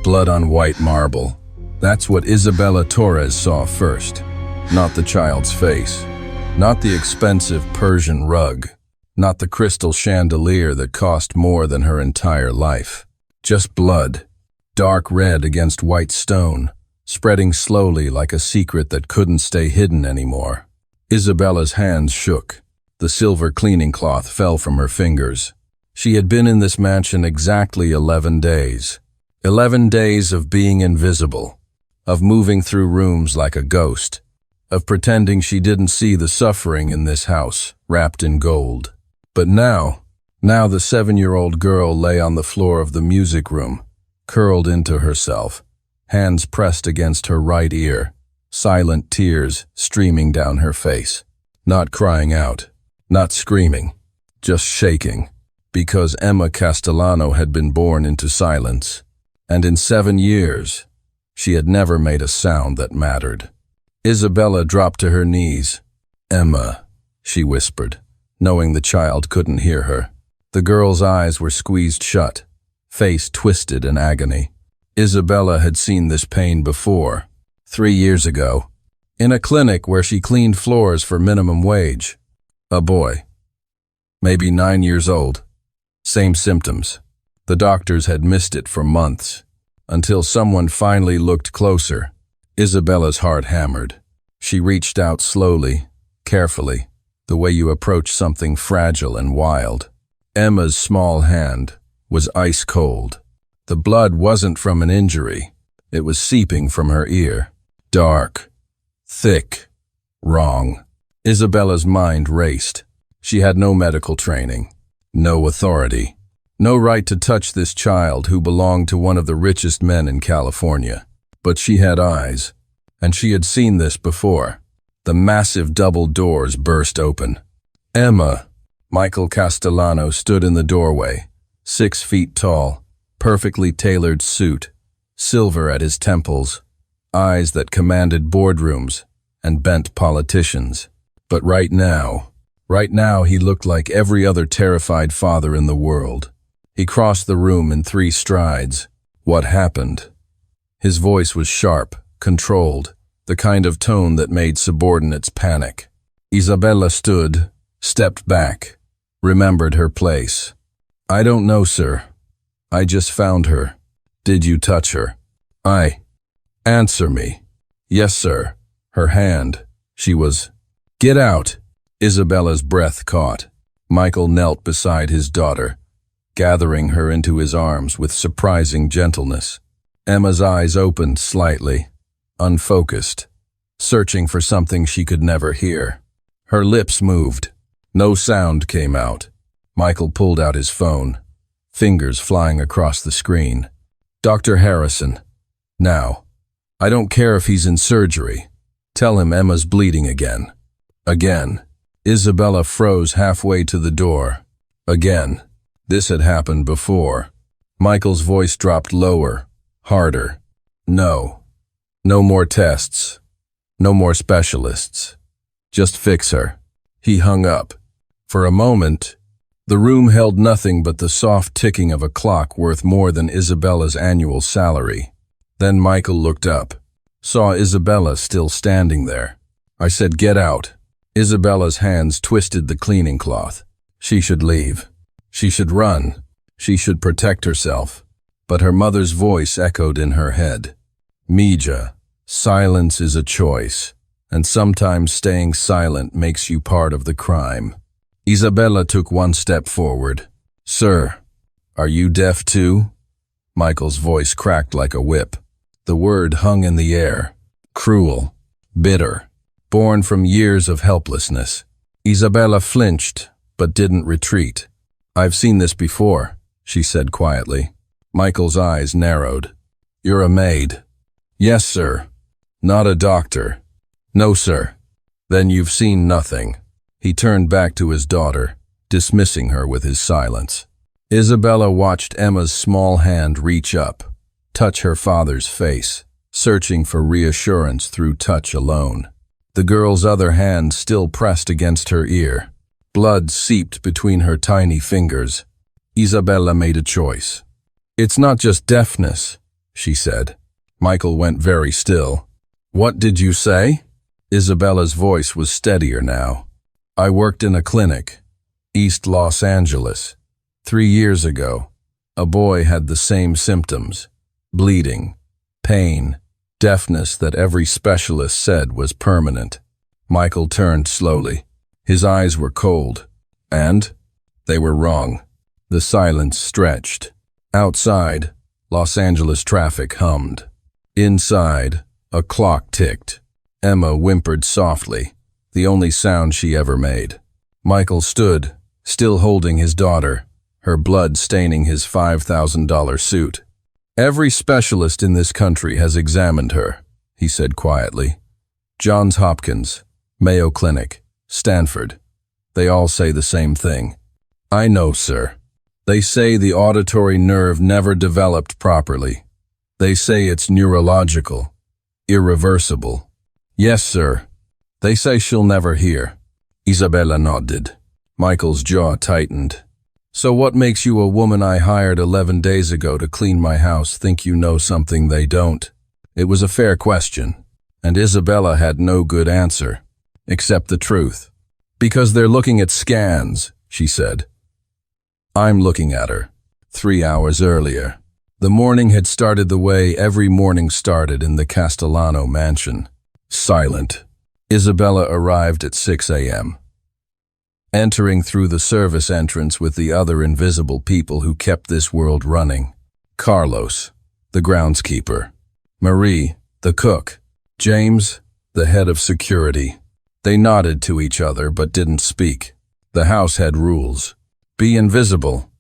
Blood on white marble. That's what Isabella Torres saw first. Not the child's face. Not the expensive Persian rug. Not the crystal chandelier that cost more than her entire life. Just blood. Dark red against white stone, spreading slowly like a secret that couldn't stay hidden anymore. Isabella's hands shook. The silver cleaning cloth fell from her fingers. She had been in this mansion exactly 11 days. 11 days of being invisible, of moving through rooms like a ghost, of pretending she didn't see the suffering in this house, wrapped in gold. But now the 7-year-old girl lay on the floor of the music room, curled into herself, hands pressed against her right ear, silent tears streaming down her face. Not crying out, not screaming, just shaking, because Emma Castellano had been born into silence, and in 7 years, she had never made a sound that mattered. Isabella dropped to her knees. "Emma," she whispered, knowing the child couldn't hear her. The girl's eyes were squeezed shut, face twisted in agony. Isabella had seen this pain before, 3 years ago, in a clinic where she cleaned floors for minimum wage. A boy, maybe 9 years old. Same symptoms. The doctors had missed it for months, until someone finally looked closer. Isabella's heart hammered. She reached out slowly, carefully, the way you approach something fragile and wild. Emma's small hand was ice cold. The blood wasn't from an injury. It was seeping from her ear. Dark, thick, wrong. Isabella's mind raced. She had no medical training, no authority, no right to touch this child who belonged to one of the richest men in California. But she had eyes, and she had seen this before. The massive double doors burst open. Emma, Michael Castellano, stood in the doorway, 6 feet tall, perfectly tailored suit, silver at his temples, eyes that commanded boardrooms and bent politicians. But right now he looked like every other terrified father in the world. He crossed the room in 3 strides. What happened? His voice was sharp, controlled, the kind of tone that made subordinates panic. Isabella stood, stepped back, remembered her place. "I don't know, sir. I just found her. Did you touch her?" Answer me." "Yes, sir." Her hand. She was. "Get out." Isabella's breath caught. Michael knelt beside his daughter, gathering her into his arms with surprising gentleness. Emma's eyes opened slightly, unfocused, searching for something she could never hear. Her lips moved. No sound came out. Michael pulled out his phone, fingers flying across the screen. "Dr. Harrison. Now. I don't care if he's in surgery. Tell him Emma's bleeding again." Again. Isabella froze halfway to the door. Again. This had happened before. Michael's voice dropped lower, harder. "No. No more tests. No more specialists. Just fix her." He hung up. For a moment, the room held nothing but the soft ticking of a clock worth more than Isabella's annual salary. Then Michael looked up, saw Isabella still standing there. "I said get out." Isabella's hands twisted the cleaning cloth. She should leave. She should run. She should protect herself. But her mother's voice echoed in her head. "Mija, silence is a choice, and sometimes staying silent makes you part of the crime." Isabella took 1 step forward. "Sir, are you deaf too?" Michael's voice cracked like a whip. The word hung in the air. Cruel, bitter, born from years of helplessness. Isabella flinched, but didn't retreat. "I've seen this before," she said quietly. Michael's eyes narrowed. "You're a maid." "Yes, sir." "Not a doctor." "No, sir." "Then you've seen nothing." He turned back to his daughter, dismissing her with his silence. Isabella watched Emma's small hand reach up, touch her father's face, searching for reassurance through touch alone. The girl's other hand still pressed against her ear. Blood seeped between her tiny fingers. Isabella made a choice. "It's not just deafness," she said. Michael went very still. What did you say? Isabella's voice was steadier now. I worked in a clinic, East Los Angeles. 3 years ago, a boy had the same symptoms: bleeding, pain, deafness that every specialist said was permanent. Michael turned slowly. His eyes were cold. And? They were wrong. The silence stretched. Outside, Los Angeles traffic hummed. Inside, a clock ticked. Emma whimpered softly, the only sound she ever made. Michael stood, still holding his daughter, her blood staining his $5,000 suit. Every specialist in this country has examined her, he said quietly. Johns Hopkins, Mayo Clinic, Stanford. They all say the same thing. I know, sir. They say the auditory nerve never developed properly. They say it's neurological, irreversible. Yes, sir. They say she'll never hear. Isabella nodded. Michael's jaw tightened. So what makes you a woman I hired 11 days ago to clean my house think you know something they don't? It was a fair question, and Isabella had no good answer, except the truth. Because they're looking at scans, she said. I'm looking at her. 3 hours earlier. The morning had started the way every morning started in the Castellano mansion. Silent. Isabella arrived at 6 a.m. Entering through the service entrance with the other invisible people who kept this world running. Carlos, the groundskeeper. Marie, the cook. James, the head of security. They nodded to each other but didn't speak. The house had rules. Be invisible.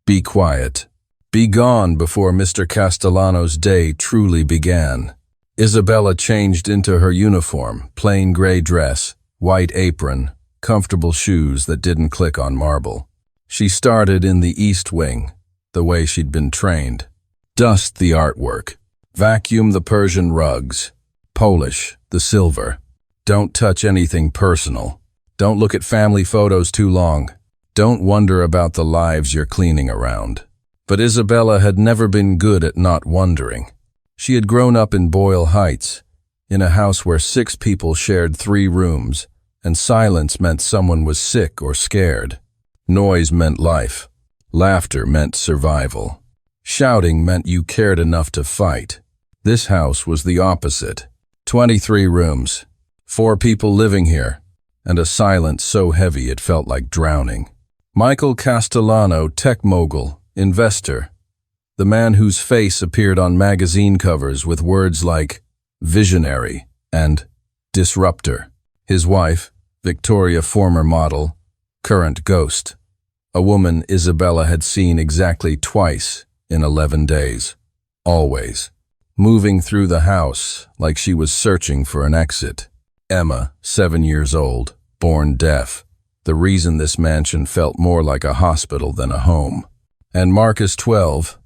Be quiet. Be gone before Mr. Castellano's day truly began. Isabella changed into her uniform, plain gray dress, white apron, comfortable shoes that didn't click on marble. She started in the East Wing, the way she'd been trained. Dust the artwork. Vacuum the Persian rugs. Polish the silver. Don't touch anything personal. Don't look at family photos too long. Don't wonder about the lives you're cleaning around. But Isabella had never been good at not wondering. She had grown up in Boyle Heights, in a house where 6 people shared 3 rooms, and silence meant someone was sick or scared. Noise meant life. Laughter meant survival. Shouting meant you cared enough to fight. This house was the opposite. 23 rooms, 4 people living here, and a silence so heavy it felt like drowning. Michael Castellano, tech mogul, investor, the man whose face appeared on magazine covers with words like visionary and disruptor. His wife, Victoria, former model, current ghost. A woman Isabella had seen exactly twice in 11 days. Always. Moving through the house like she was searching for an exit. Emma, 7 years old, born deaf. The reason this mansion felt more like a hospital than a home. And Marcus, 12,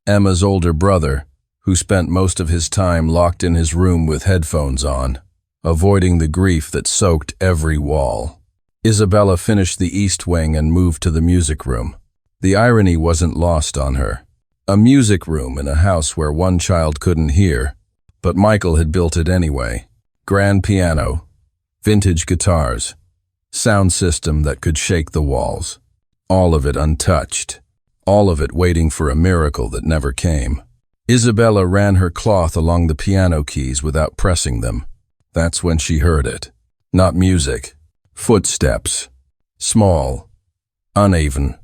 Emma's older brother, who spent most of his time locked in his room with headphones on, avoiding the grief that soaked every wall. Isabella finished the East Wing and moved to the music room. The irony wasn't lost on her. A music room in a house where one child couldn't hear, but Michael had built it anyway. Grand piano, vintage guitars, sound system that could shake the walls. All of it untouched. All of it waiting for a miracle that never came. Isabella ran her cloth along the piano keys without pressing them. That's when she heard it. Not music. Footsteps. Small. Uneven.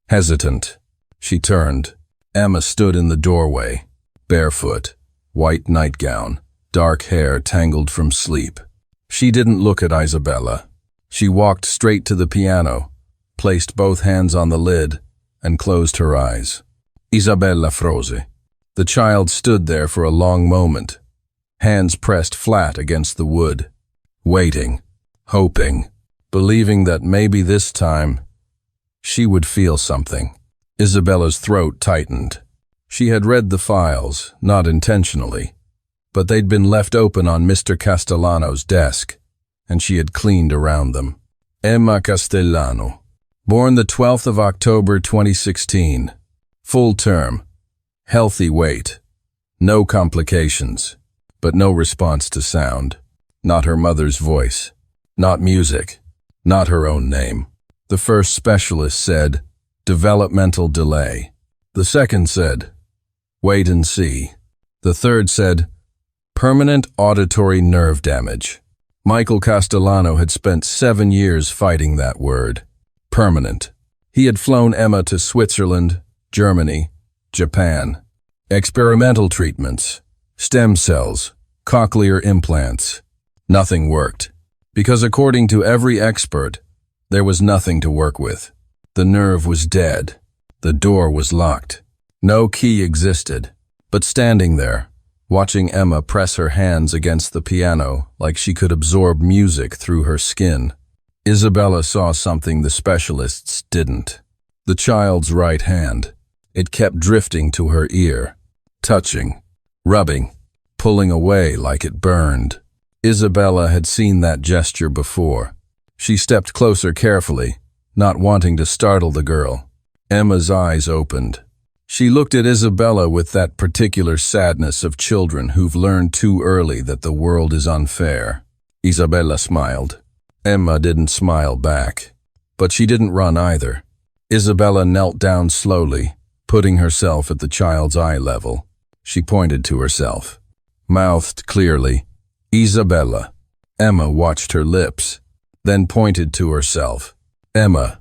Hesitant. She turned. Emma stood in the doorway. Barefoot. White nightgown. Dark hair tangled from sleep. She didn't look at Isabella. She walked straight to the piano, placed both hands on the lid, and closed her eyes. Isabella froze. The child stood there for a long moment, hands pressed flat against the wood, waiting, hoping, believing that maybe this time she would feel something. Isabella's throat tightened. She had read the files, not intentionally, but they'd been left open on Mr. Castellano's desk, and she had cleaned around them. Emma Castellano, born the 12th of October 2016, full term, healthy weight, No complications, but no response to sound. Not her mother's voice. Not music. Not her own name. The first specialist said, developmental delay. The second said, wait and see. The third said, permanent auditory nerve damage. Michael Castellano had spent 7 years fighting that word. Permanent. He had flown Emma to Switzerland, Germany, Japan. Experimental treatments, stem cells, cochlear implants. Nothing worked. Because according to every expert, there was nothing to work with. The nerve was dead. The door was locked. No key existed. But standing there, watching Emma press her hands against the piano like she could absorb music through her skin, Isabella saw something the specialists didn't. The child's right hand. It kept drifting to her ear, touching, rubbing, pulling away like it burned. Isabella had seen that gesture before. She stepped closer carefully, not wanting to startle the girl. Emma's eyes opened. She looked at Isabella with that particular sadness of children who've learned too early that the world is unfair. Isabella smiled. Emma didn't smile back, but she didn't run either. Isabella knelt down slowly, putting herself at the child's eye level. She pointed to herself, mouthed clearly, Isabella. Emma watched her lips, then pointed to herself. Emma.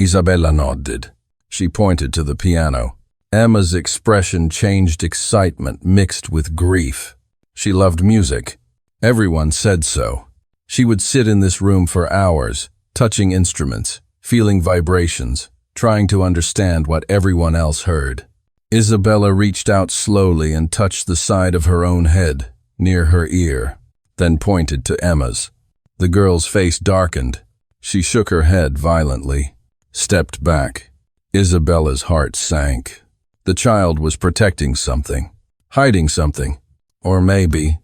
Isabella nodded. She pointed to the piano. Emma's expression changed excitement mixed with grief. She loved music. Everyone said so. She would sit in this room for hours, touching instruments, feeling vibrations, trying to understand what everyone else heard. Isabella reached out slowly and touched the side of her own head, near her ear, then pointed to Emma's. The girl's face darkened. She shook her head violently, stepped back. Isabella's heart sank. The child was protecting something, hiding something, or maybe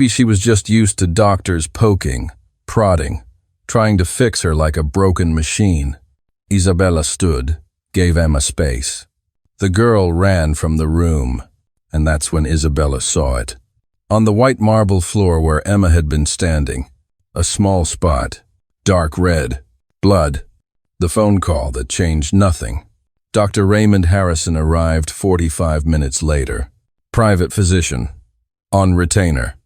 she was just used to doctors poking, prodding, trying to fix her like a broken machine. Isabella stood, gave Emma space. The girl ran from the room, and that's when Isabella saw it. On the white marble floor where Emma had been standing, a small spot, dark red, blood. The phone call that changed nothing. Dr. Raymond Harrison arrived 45 minutes later. Private physician. On retainer.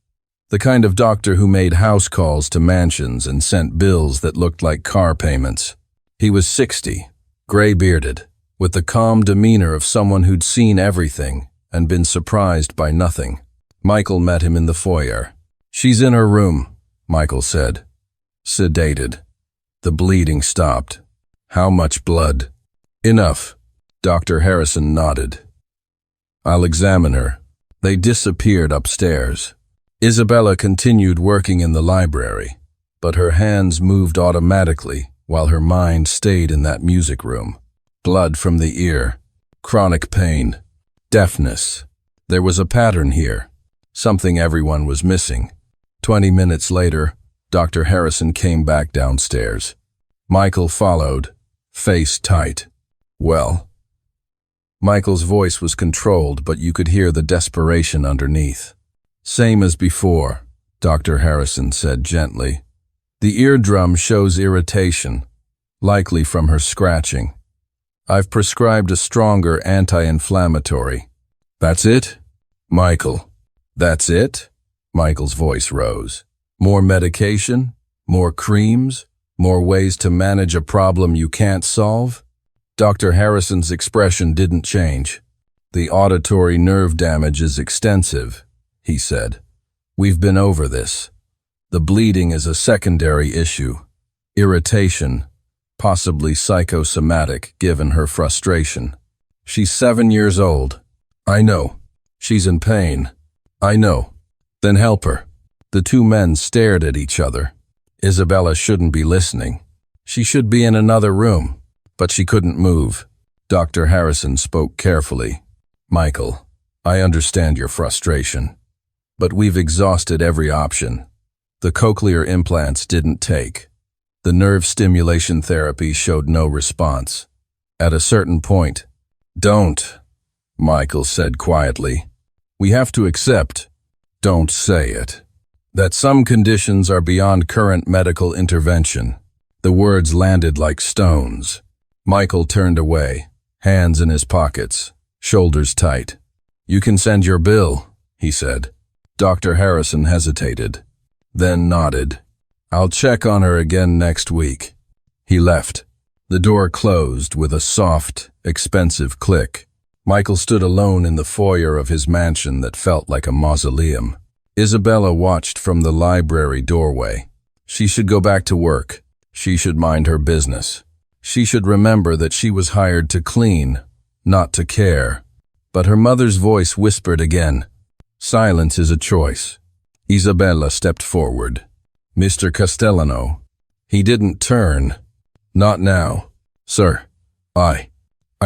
The kind of doctor who made house calls to mansions and sent bills that looked like car payments. He was 60, gray-bearded, with the calm demeanor of someone who'd seen everything and been surprised by nothing. Michael met him in the foyer. She's in her room, Michael said. Sedated. The bleeding stopped. How much blood? Enough. Dr. Harrison nodded. I'll examine her. They disappeared upstairs. Isabella continued working in the library, but her hands moved automatically while her mind stayed in that music room. Blood from the ear, chronic pain, deafness. There was a pattern here, something everyone was missing. 20 minutes later, Dr. Harrison came back downstairs. Michael followed, face tight. Well? Michael's voice was controlled, but you could hear the desperation underneath. Same as before, Dr. Harrison said gently. The eardrum shows irritation, likely from her scratching. I've prescribed a stronger anti-inflammatory. That's it? Michael. That's it? Michael's voice rose. More medication? More creams? More ways to manage a problem you can't solve? Dr. Harrison's expression didn't change. The auditory nerve damage is extensive, he said. We've been over this. The bleeding is a secondary issue. Irritation, possibly psychosomatic given her frustration. She's 7 years old. I know. She's in pain. I know. Then help her. The two men stared at each other. Isabella shouldn't be listening. She should be in another room. But she couldn't move. Dr. Harrison spoke carefully. Michael, I understand your frustration, but we've exhausted every option. The cochlear implants didn't take. The nerve stimulation therapy showed no response. At a certain point, don't, Michael said quietly. We have to accept, don't say it, that some conditions are beyond current medical intervention. The words landed like stones. Michael turned away, hands in his pockets, shoulders tight. You can send your bill, he said. Dr. Harrison hesitated, then nodded. I'll check on her again next week. He left. The door closed with a soft, expensive click. Michael stood alone in the foyer of his mansion that felt like a mausoleum. Isabella watched from the library doorway. She should go back to work. She should mind her business. She should remember that she was hired to clean, not to care. But her mother's voice whispered again. Silence is a choice. Isabella stepped forward. Mr. Castellano. He didn't turn. Not now. Sir. I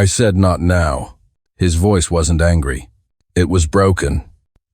said not now. His voice wasn't angry. It was broken.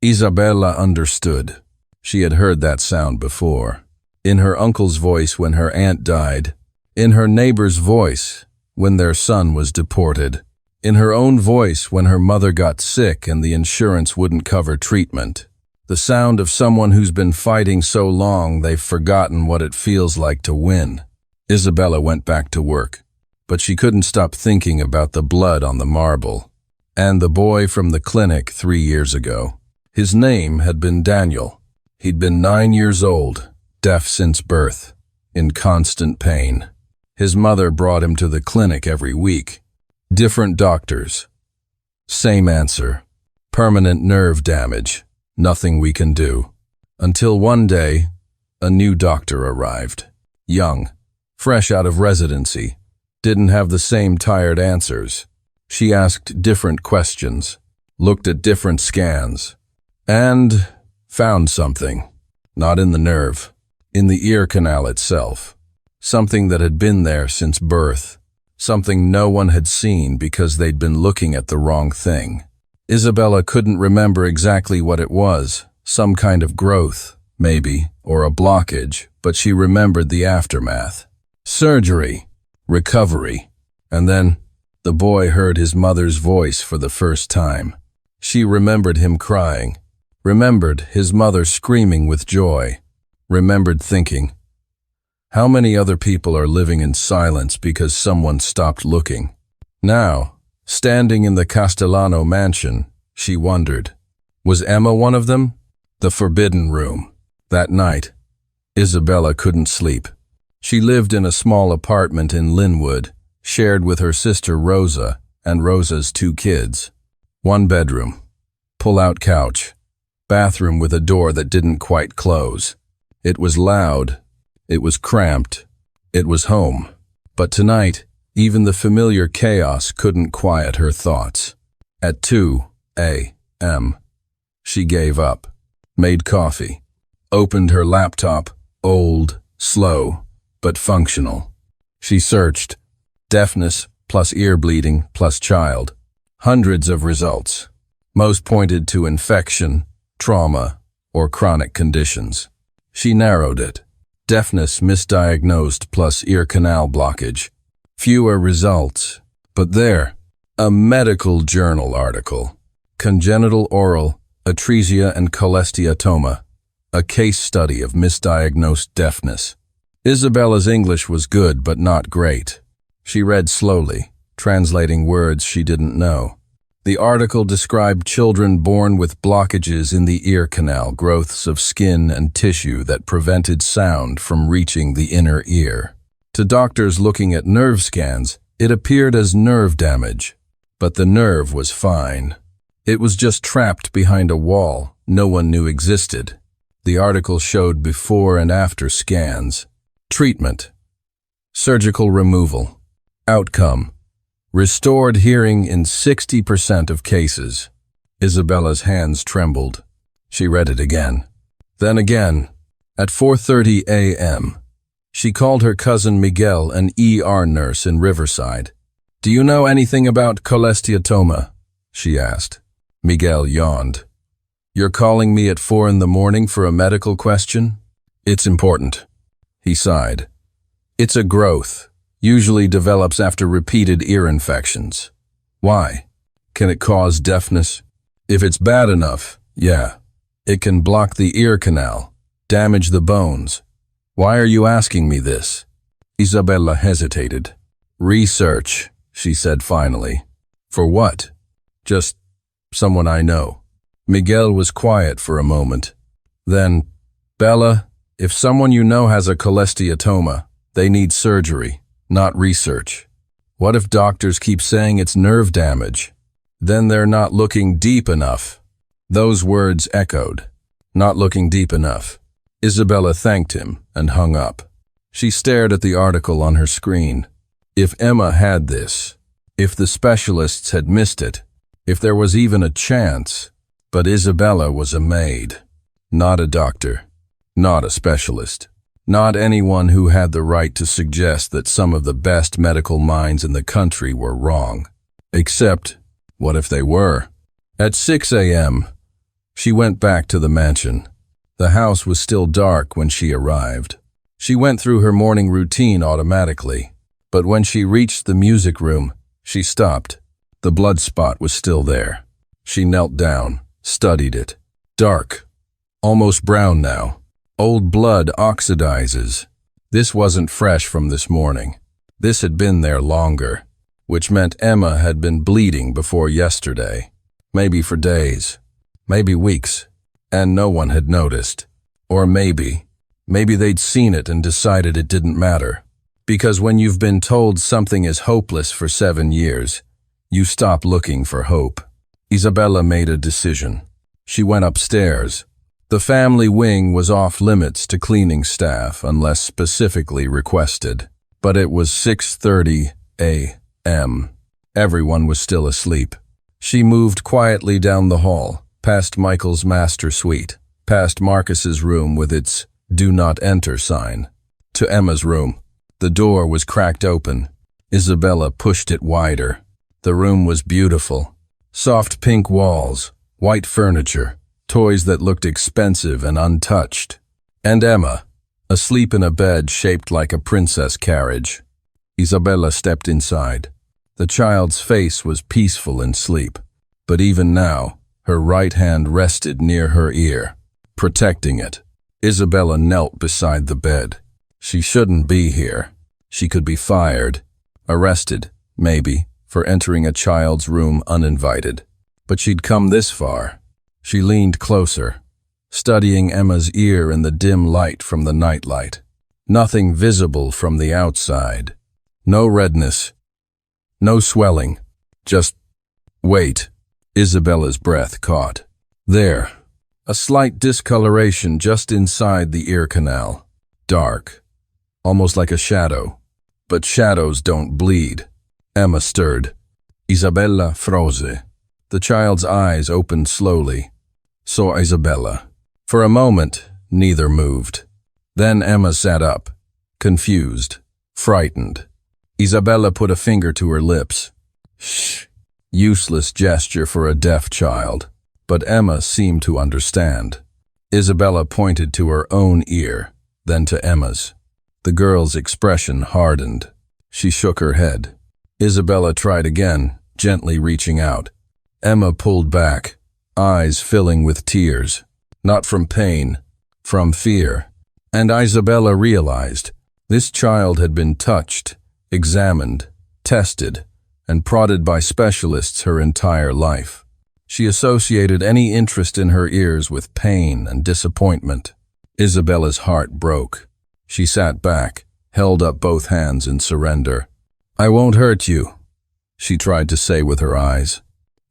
Isabella understood. She had heard that sound before. In her uncle's voice when her aunt died. In her neighbor's voice when their son was deported. In her own voice when her mother got sick and the insurance wouldn't cover treatment. The sound of someone who's been fighting so long they've forgotten what it feels like to win. Isabella went back to work, but she couldn't stop thinking about the blood on the marble. And the boy from the clinic 3 years ago. His name had been Daniel. He'd been 9 years old, deaf since birth, in constant pain. His mother brought him to the clinic every week. Different doctors. Same answer. Permanent nerve damage. Nothing we can do. Until one day, a new doctor arrived. Young, fresh out of residency. Didn't have the same tired answers. She asked different questions, looked at different scans, and found something. Not in the nerve, in the ear canal itself. Something that had been there since birth. Something no one had seen because they'd been looking at the wrong thing. Isabella couldn't remember exactly what it was, some kind of growth, maybe, or a blockage, but she remembered the aftermath. Surgery, recovery, and then the boy heard his mother's voice for the first time. She remembered him crying, remembered his mother screaming with joy, remembered thinking, how many other people are living in silence because someone stopped looking? Now, standing in the Castellano mansion, she wondered, was Emma one of them? The forbidden room. That night, Isabella couldn't sleep. She lived in a small apartment in Linwood, shared with her sister Rosa and Rosa's 2 kids. 1 bedroom, pull-out couch, bathroom with a door that didn't quite close. It was loud, it was cramped, it was home. But tonight, even the familiar chaos couldn't quiet her thoughts. At 2 a.m., she gave up, made coffee, opened her laptop, old, slow, but functional. She searched. Deafness plus ear bleeding plus child. Hundreds of results. Most pointed to infection, trauma, or chronic conditions. She narrowed it. Deafness misdiagnosed plus ear canal blockage. Fewer results. But there, a medical journal article. Congenital oral atresia and cholesteatoma. A case study of misdiagnosed deafness. Isabella's English was good but not great. She read slowly, translating words she didn't know. The article described children born with blockages in the ear canal, growths of skin and tissue that prevented sound from reaching the inner ear. To doctors looking at nerve scans, it appeared as nerve damage, but the nerve was fine. It was just trapped behind a wall no one knew existed. The article showed before and after scans. Treatment. Surgical removal. Outcome. Restored hearing in 60% of cases. Isabella's hands trembled. She read it again. Then again. At 4:30 a.m., she called her cousin Miguel, an ER nurse in Riverside. Do you know anything about cholesteatoma? She asked. Miguel yawned. You're calling me at 4 in the morning for a medical question? It's important. He sighed. It's a growth. Usually develops after repeated ear infections. Why? Can it cause deafness? If it's bad enough, yeah. It can block the ear canal, damage the bones. Why are you asking me this? Isabella hesitated. Research, she said finally. For what? Just someone I know. Miguel was quiet for a moment. Then, Bella, if someone you know has a cholesteatoma, they need surgery, not research. What if doctors keep saying it's nerve damage? Then they're not looking deep enough. Those words echoed. Not looking deep enough. Isabella thanked him and hung up. She stared at the article on her screen. If Emma had this, if the specialists had missed it, if there was even a chance, but Isabella was a maid, not a doctor, not a specialist, not anyone who had the right to suggest that some of the best medical minds in the country were wrong. Except, what if they were? At 6 a.m., she went back to the mansion. The house was still dark when she arrived. She went through her morning routine automatically, but when she reached the music room, she stopped. The blood spot was still there. She knelt down, studied it. Dark, almost brown now. Old blood oxidizes. This wasn't fresh from this morning. This had been there longer, which meant Emma had been bleeding before yesterday. Maybe for days, maybe weeks, and no one had noticed. Or maybe they'd seen it and decided it didn't matter. Because when you've been told something is hopeless for 7 years, you stop looking for hope. Isabella made a decision. She went upstairs. The family wing was off limits to cleaning staff unless specifically requested. But it was 6:30 a.m. Everyone was still asleep. She moved quietly down the hall, past Michael's master suite, past Marcus's room with its "Do not enter" sign, to Emma's room. The door was cracked open. Isabella pushed it wider. The room was beautiful. Soft pink walls, white furniture, toys that looked expensive and untouched. And Emma, asleep in a bed shaped like a princess carriage. Isabella stepped inside. The child's face was peaceful in sleep, but even now, her right hand rested near her ear, protecting it. Isabella knelt beside the bed. She shouldn't be here. She could be fired, arrested, maybe, for entering a child's room uninvited. But she'd come this far. She leaned closer, studying Emma's ear in the dim light from the nightlight. Nothing visible from the outside. No redness. No swelling. Just wait. Isabella's breath caught. There. A slight discoloration just inside the ear canal. Dark. Almost like a shadow. But shadows don't bleed. Emma stirred. Isabella froze. The child's eyes opened slowly. Saw Isabella. For a moment, neither moved. Then Emma sat up, confused, frightened. Isabella put a finger to her lips. Shh. Useless gesture for a deaf child. But Emma seemed to understand. Isabella pointed to her own ear, then to Emma's. The girl's expression hardened. She shook her head. Isabella tried again, gently reaching out. Emma pulled back, eyes filling with tears. Not from pain, from fear. And Isabella realized this child had been touched, examined, tested, and prodded by specialists her entire life. She associated any interest in her ears with pain and disappointment. Isabella's heart broke. She sat back, held up both hands in surrender. "I won't hurt you," she tried to say with her eyes.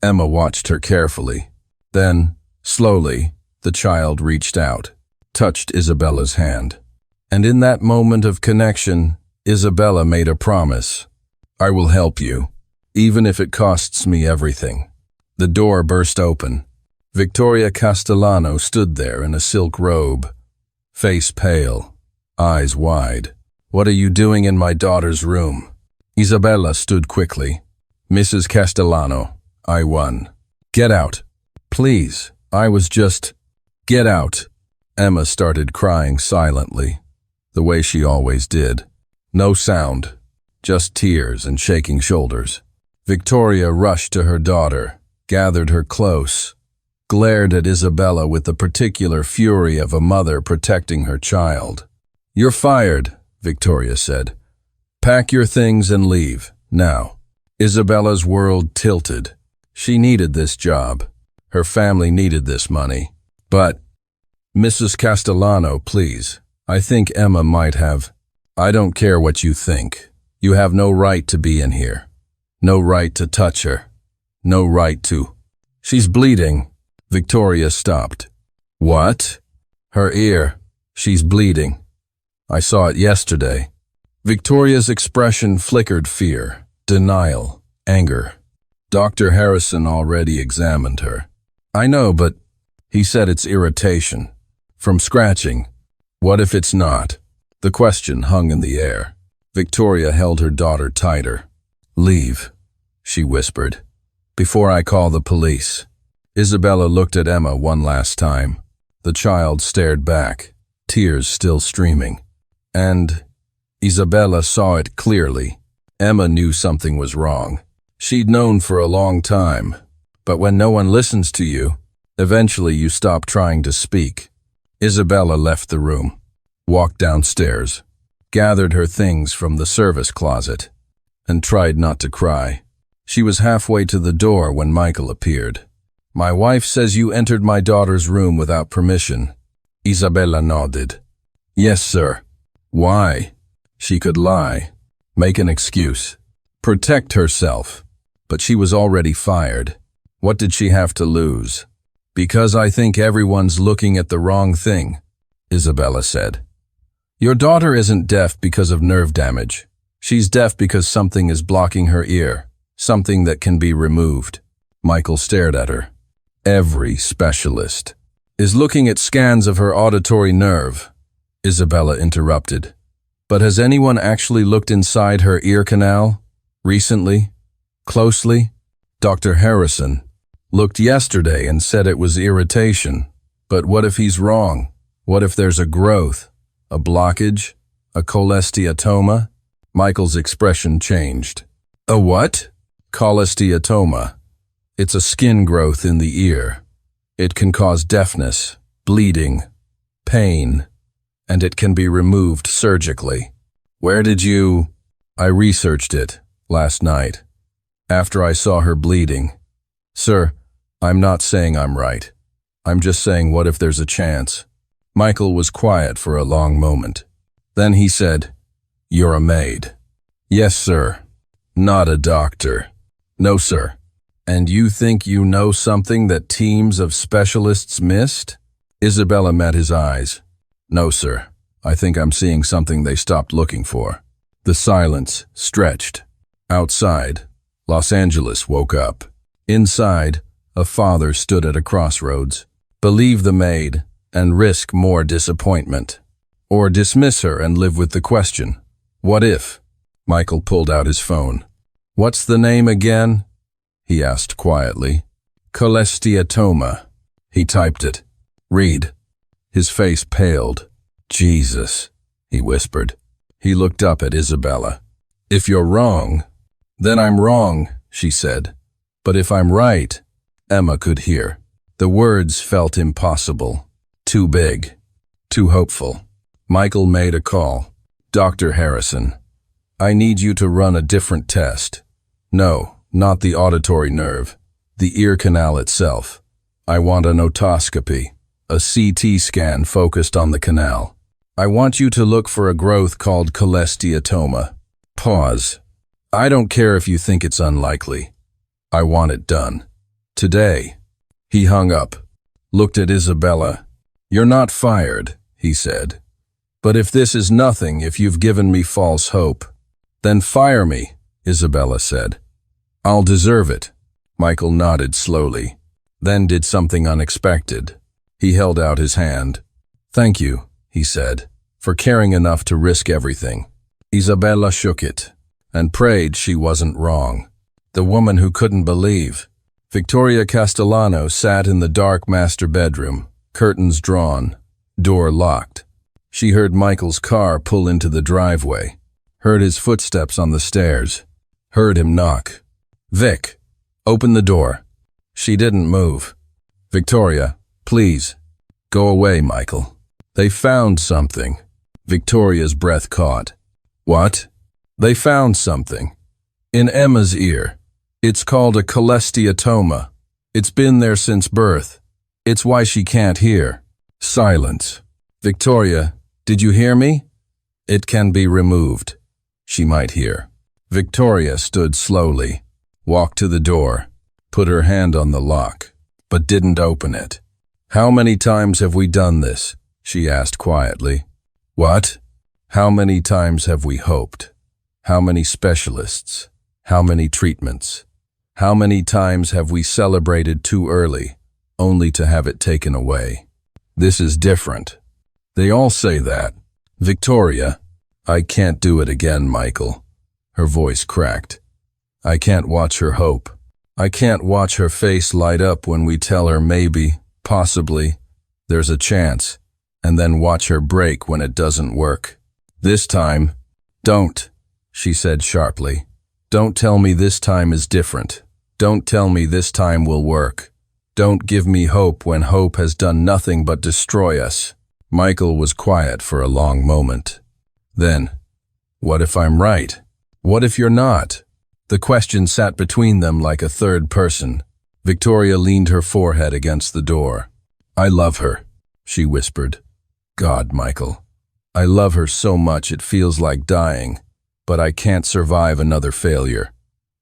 Emma watched her carefully. Then, slowly, the child reached out, touched Isabella's hand. And in that moment of connection, Isabella made a promise. "I will help you, even if it costs me everything." The door burst open. Victoria Castellano stood there in a silk robe, face pale, eyes wide. "What are you doing in my daughter's room?" Isabella stood quickly. "Mrs. Castellano, I won. Get out. Please, I was just... Get out." Emma started crying silently, the way she always did. No sound, just tears and shaking shoulders. Victoria rushed to her daughter, gathered her close, glared at Isabella with the particular fury of a mother protecting her child. "You're fired," Victoria said. "Pack your things and leave, now." Isabella's world tilted. She needed this job. Her family needed this money. But, "Mrs. Castellano, please. I think Emma might have—" "I don't care what you think. You have no right to be in here. No right to touch her. No right to—" "She's bleeding." Victoria stopped. "What?" "Her ear. She's bleeding. I saw it yesterday." Victoria's expression flickered fear, denial, anger. Dr. Harrison already examined her. "I know, but—" "He said it's irritation. From scratching. What if it's not?" The question hung in the air. Victoria held her daughter tighter. "Leave," she whispered, "before I call the police." Isabella looked at Emma one last time. The child stared back, tears still streaming. And Isabella saw it clearly. Emma knew something was wrong. She'd known for a long time. But when no one listens to you, eventually you stop trying to speak. Isabella left the room, walked downstairs, gathered her things from the service closet, and tried not to cry. She was halfway to the door when Michael appeared. "My wife says you entered my daughter's room without permission." Isabella nodded. "Yes, sir." Why? She could lie, make an excuse, protect herself, but she was already fired. What did she have to lose? "Because I think everyone's looking at the wrong thing," Isabella said. "Your daughter isn't deaf because of nerve damage. She's deaf because something is blocking her ear, something that can be removed." Michael stared at her. "Every specialist is looking at scans of her auditory nerve," Isabella interrupted. "But has anyone actually looked inside her ear canal? Recently? Closely?" Dr. Harrison looked yesterday and said it was irritation. But what if he's wrong? What if there's a growth, a blockage, a cholesteatoma? Michael's expression changed. "A what?" "Cholesteatoma. It's a skin growth in the ear. It can cause deafness, bleeding, pain, and it can be removed surgically." "Where did you—" "I researched it last night, after I saw her bleeding. Sir, I'm not saying I'm right. I'm just saying, what if there's a chance?" Michael was quiet for a long moment. Then he said, "You're a maid." "Yes, sir." "Not a doctor." "No, sir." "And you think you know something that teams of specialists missed?" Isabella met his eyes. "No, sir. I think I'm seeing something they stopped looking for." The silence stretched. Outside, Los Angeles woke up. Inside, a father stood at a crossroads. Believe the maid and risk more disappointment, or dismiss her and live with the question, what if? Michael pulled out his phone. "What's the name again?" he asked quietly. "Cholesteatoma." He typed it. "Read." His face paled. "Jesus," he whispered. He looked up at Isabella. "If you're wrong, then I'm wrong," she said. "But if I'm right—" Emma could hear. The words felt impossible. Too big. Too hopeful. Michael made a call. "Dr. Harrison, I need you to run a different test. No, not the auditory nerve. The ear canal itself. I want an otoscopy, a CT scan focused on the canal. I want you to look for a growth called cholesteatoma." Pause. "I don't care if you think it's unlikely. I want it done. Today." He hung up, looked at Isabella. "You're not fired," he said. "But if this is nothing, if you've given me false hope, then fire me," Isabella said. "I'll deserve it." Michael nodded slowly, then did something unexpected. He held out his hand. "Thank you," he said, "for caring enough to risk everything." Isabella shook it and prayed she wasn't wrong. The woman who couldn't believe. Victoria Castellano sat in the dark master bedroom, curtains drawn, door locked. She heard Michael's car pull into the driveway, heard his footsteps on the stairs, heard him knock. "Vic, open the door." She didn't move. Victoria, please. Go away, Michael. They found something. Victoria's breath caught. What? They found something. In Emma's ear. It's called a cholesteatoma. It's been there since birth. It's why she can't hear. Silence. Victoria, did you hear me? It can be removed. She might hear. Victoria stood slowly, walked to the door, put her hand on the lock, but didn't open it. How many times have we done this? She asked quietly. What? How many times have we hoped? How many specialists? How many treatments? How many times have we celebrated too early, only to have it taken away? This is different. They all say that. Victoria, I can't do it again, Michael. Her voice cracked. I can't watch her hope. I can't watch her face light up when we tell her maybe, possibly, there's a chance, and then watch her break when it doesn't work. This time, don't, she said sharply. Don't tell me this time is different. Don't tell me this time will work. Don't give me hope when hope has done nothing but destroy us. Michael was quiet for a long moment. Then, what if I'm right? What if you're not? The question sat between them like a third person. Victoria leaned her forehead against the door. I love her, she whispered. God, Michael. I love her so much it feels like dying, but I can't survive another failure.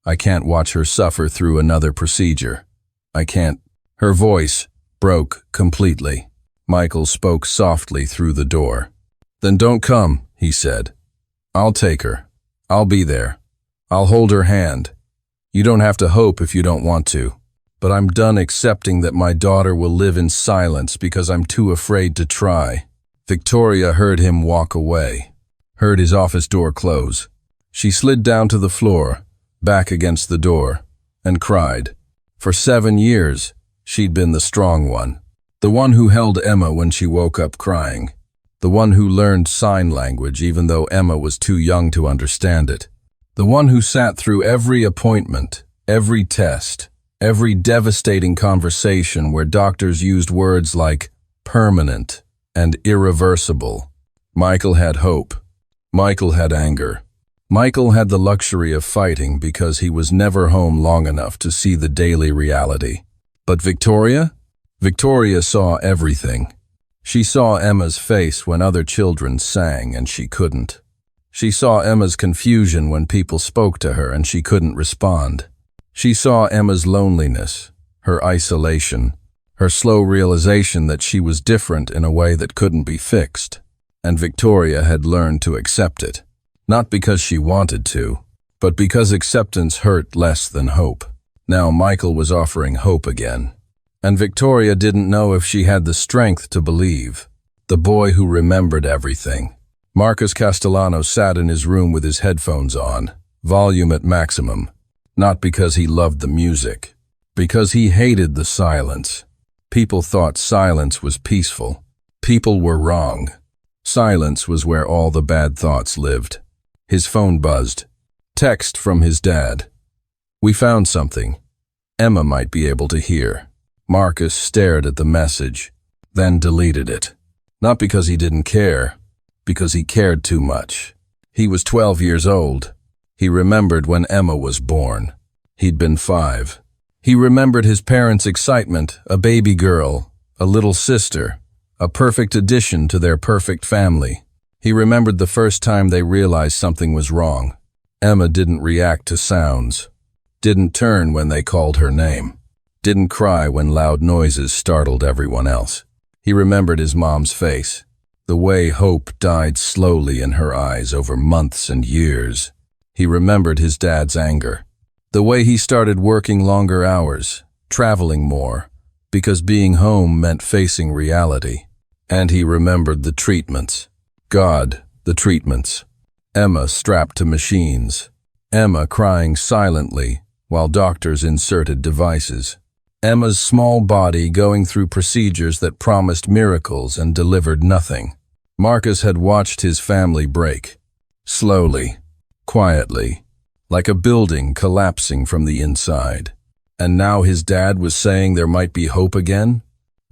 I can't watch her suffer through another procedure. I can't. Her voice broke completely. Michael spoke softly through the door. Then don't come, he said. I'll take her. I'll be there. I'll hold her hand. You don't have to hope if you don't want to. But I'm done accepting that my daughter will live in silence because I'm too afraid to try. Victoria heard him walk away, heard his office door close. She slid down to the floor, back against the door, and cried. For 7 years, she'd been the strong one. The one who held Emma when she woke up crying. The one who learned sign language even though Emma was too young to understand it. The one who sat through every appointment, every test, every devastating conversation where doctors used words like permanent and irreversible. Michael had hope. Michael had anger. Michael had the luxury of fighting because he was never home long enough to see the daily reality. But Victoria? Victoria saw everything. She saw Emma's face when other children sang and she couldn't. She saw Emma's confusion when people spoke to her and she couldn't respond. She saw Emma's loneliness, her isolation, her slow realization that she was different in a way that couldn't be fixed. And Victoria had learned to accept it. Not because she wanted to, but because acceptance hurt less than hope. Now Michael was offering hope again. And Victoria didn't know if she had the strength to believe. The boy who remembered everything. Marcus Castellano sat in his room with his headphones on, volume at maximum. Not because he loved the music. Because he hated the silence. People thought silence was peaceful. People were wrong. Silence was where all the bad thoughts lived. His phone buzzed. Text from his dad. We found something. Emma might be able to hear. Marcus stared at the message, then deleted it. Not because he didn't care, because he cared too much. He was 12 years old. He remembered when Emma was born. He'd been 5. He remembered his parents' excitement, a baby girl, a little sister, a perfect addition to their perfect family. He remembered the first time they realized something was wrong. Emma didn't react to sounds, didn't turn when they called her name, didn't cry when loud noises startled everyone else. He remembered his mom's face, the way hope died slowly in her eyes over months and years. He remembered his dad's anger, the way he started working longer hours, traveling more, because being home meant facing reality. And he remembered the treatments. God, the treatments. Emma strapped to machines. Emma crying silently while doctors inserted devices. Emma's small body going through procedures that promised miracles and delivered nothing. Marcus had watched his family break. Slowly, quietly, like a building collapsing from the inside. And now his dad was saying there might be hope again?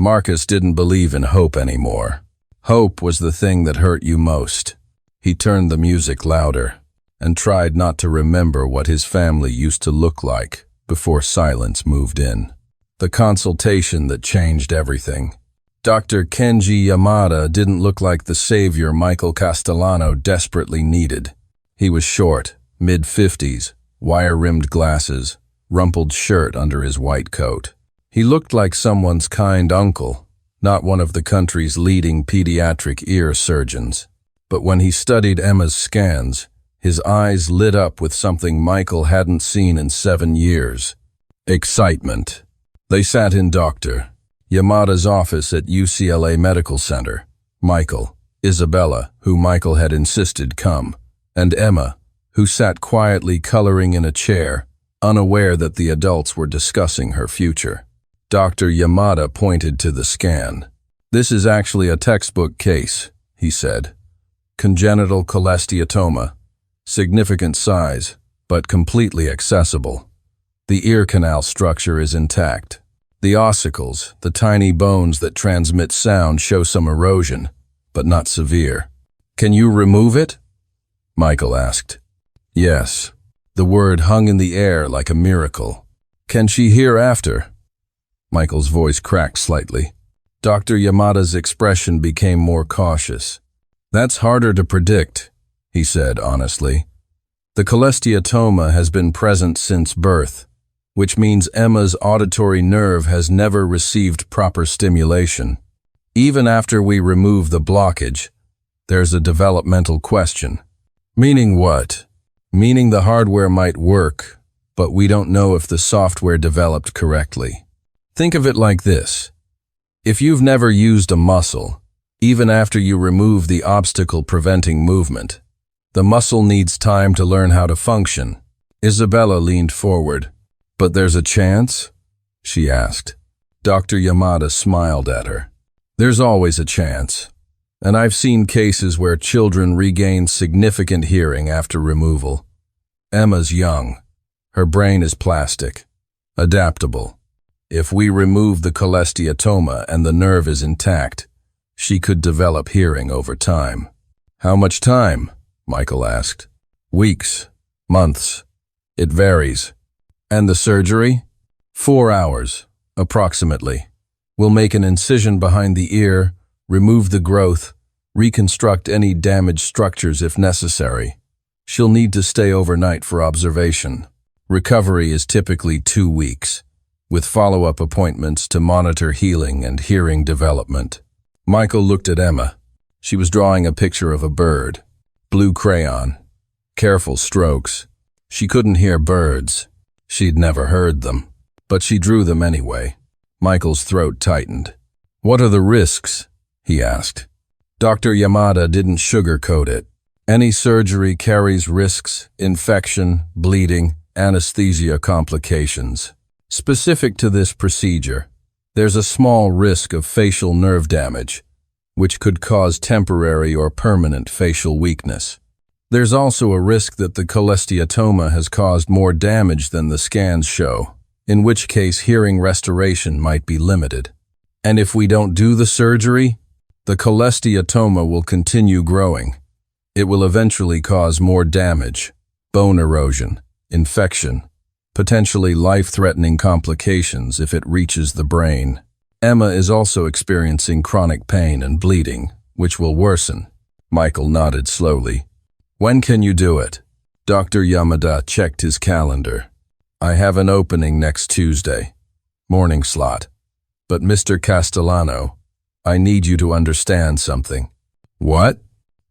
Marcus didn't believe in hope anymore. Hope was the thing that hurt you most. He turned the music louder and tried not to remember what his family used to look like before silence moved in. The consultation that changed everything. Dr. Kenji Yamada didn't look like the savior Michael Castellano desperately needed. He was short, mid-50s, wire-rimmed glasses, rumpled shirt under his white coat. He looked like someone's kind uncle, not one of the country's leading pediatric ear surgeons. But when he studied Emma's scans, his eyes lit up with something Michael hadn't seen in 7 years. Excitement. They sat in Dr. Yamada's office at UCLA Medical Center. Michael, Isabella, who Michael had insisted come, and Emma, who sat quietly coloring in a chair, unaware that the adults were discussing her future. Dr. Yamada pointed to the scan. "This is actually a textbook case," he said. "Congenital cholesteatoma. Significant size, but completely accessible. The ear canal structure is intact. The ossicles, the tiny bones that transmit sound, show some erosion, but not severe." "Can you remove it?" Michael asked. "Yes." The word hung in the air like a miracle. "Can she hear after?" Michael's voice cracked slightly. Dr. Yamada's expression became more cautious. "That's harder to predict," he said honestly. "The cholesteatoma has been present since birth, which means Emma's auditory nerve has never received proper stimulation. Even after we remove the blockage, there's a developmental question." "Meaning what?" "Meaning the hardware might work, but we don't know if the software developed correctly. Think of it like this. If you've never used a muscle, even after you remove the obstacle preventing movement, the muscle needs time to learn how to function." Isabella leaned forward. "But there's a chance?" she asked. Dr. Yamada smiled at her. "There's always a chance. And I've seen cases where children regain significant hearing after removal. Emma's young. Her brain is plastic, adaptable. If we remove the cholesteatoma and the nerve is intact, she could develop hearing over time." "How much time?" Michael asked. "Weeks, months. It varies." "And the surgery?" 4 hours, approximately. We'll make an incision behind the ear, remove the growth, reconstruct any damaged structures if necessary. She'll need to stay overnight for observation. Recovery is typically 2 weeks, with follow-up appointments to monitor healing and hearing development. Michael looked at Emma. She was drawing a picture of a bird. Blue crayon. Careful strokes. She couldn't hear birds. She'd never heard them. But she drew them anyway. Michael's throat tightened. "What are the risks?" he asked. Dr. Yamada didn't sugarcoat it. "Any surgery carries risks: infection, bleeding, anesthesia complications. Specific to this procedure, there's a small risk of facial nerve damage, which could cause temporary or permanent facial weakness. There's also a risk that the cholesteatoma has caused more damage than the scans show, in which case hearing restoration might be limited. And if we don't do the surgery, the cholesteatoma will continue growing. It will eventually cause more damage, bone erosion, infection, potentially life-threatening complications if it reaches the brain. Emma is also experiencing chronic pain and bleeding, which will worsen." Michael nodded slowly. "When can you do it?" Dr. Yamada checked his calendar. "I have an opening next Tuesday. Morning slot. But Mr. Castellano, I need you to understand something." "What?"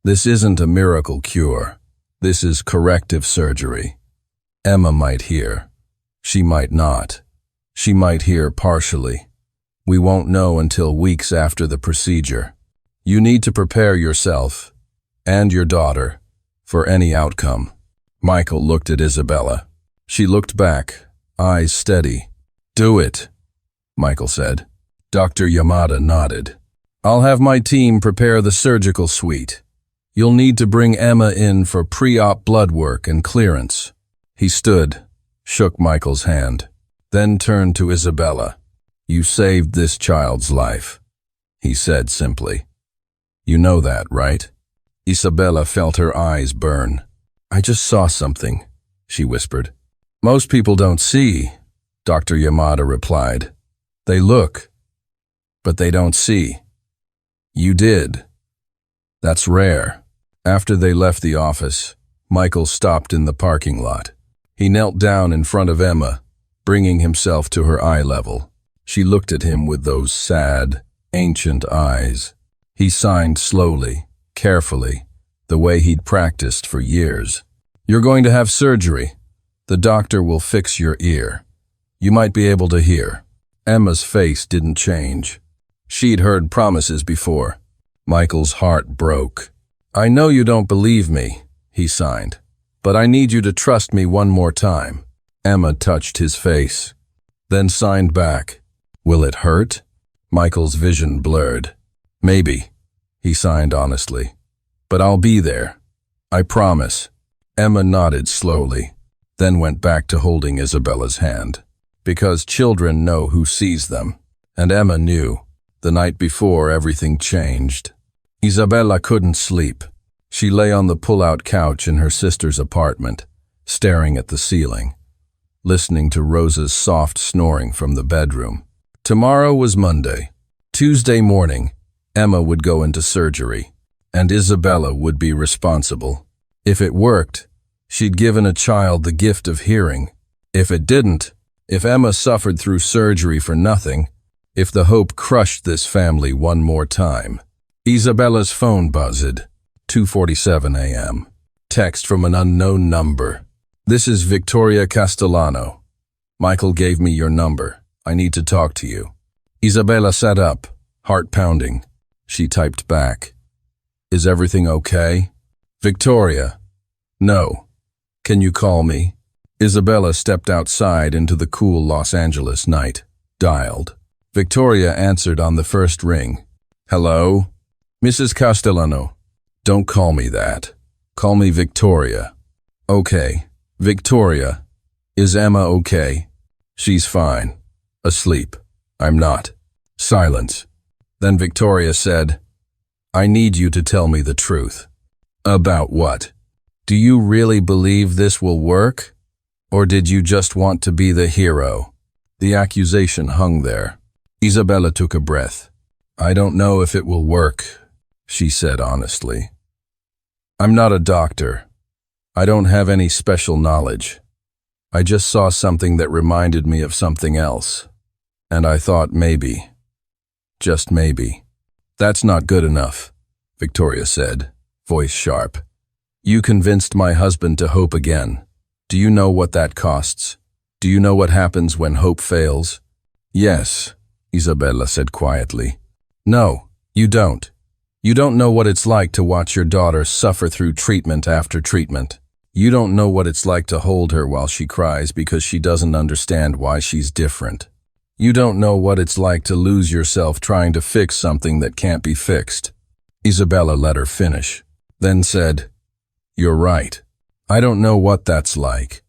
"This isn't a miracle cure. This is corrective surgery. Emma might hear. She might not. She might hear partially. We won't know until weeks after the procedure. You need to prepare yourself, and your daughter, for any outcome." Michael looked at Isabella. She looked back, eyes steady. "Do it," Michael said. Dr. Yamada nodded. "I'll have my team prepare the surgical suite. You'll need to bring Emma in for pre-op blood work and clearance." He stood, shook Michael's hand, then turned to Isabella. You saved this child's life, he said simply. You know that, right? Isabella felt her eyes burn. I just saw something, she whispered. Most people don't see, Dr. Yamada replied. They look, but they don't see. You did. That's rare. After they left the office, Michael stopped in the parking lot. He knelt down in front of Emma, bringing himself to her eye level. She looked at him with those sad, ancient eyes. He signed slowly, carefully, the way he'd practiced for years. You're going to have surgery. The doctor will fix your ear. You might be able to hear. Emma's face didn't change. She'd heard promises before. Michael's heart broke. I know you don't believe me, he signed, but I need you to trust me one more time. Emma touched his face, then signed back. Will it hurt? Michael's vision blurred. Maybe, he signed honestly, but I'll be there. I promise. Emma nodded slowly, then went back to holding Isabella's hand. Because children know who sees them, and Emma knew. The night before, everything changed. Isabella couldn't sleep. She lay on the pull-out couch in her sister's apartment, staring at the ceiling, listening to Rosa's soft snoring from the bedroom. Tomorrow was Monday. Tuesday morning, Emma would go into surgery, and Isabella would be responsible. If it worked, she'd given a child the gift of hearing. If it didn't, if Emma suffered through surgery for nothing, if the hope crushed this family one more time. Isabella's phone buzzed. 2:47 a.m. Text from an unknown number. This is Victoria Castellano. Michael gave me your number. I need to talk to you. Isabella sat up, heart pounding. She typed back. Is everything okay? Victoria. No. Can you call me? Isabella stepped outside into the cool Los Angeles night. Dialed. Victoria answered on the first ring. Hello? Mrs. Castellano. Don't call me that. Call me Victoria. Okay. Victoria. Is Emma okay? She's fine. Asleep. I'm not. Silence. Then Victoria said, I need you to tell me the truth. About what? Do you really believe this will work? Or did you just want to be the hero? The accusation hung there. Isabella took a breath. I don't know if it will work, she said honestly. I'm not a doctor. I don't have any special knowledge. I just saw something that reminded me of something else. And I thought maybe, just maybe. That's not good enough, Victoria said, voice sharp. You convinced my husband to hope again. Do you know what that costs? Do you know what happens when hope fails? Yes, Isabella said quietly. No, you don't. You don't know what it's like to watch your daughter suffer through treatment after treatment. You don't know what it's like to hold her while she cries because she doesn't understand why she's different. You don't know what it's like to lose yourself trying to fix something that can't be fixed. Isabella let her finish, then said, You're right. I don't know what that's like,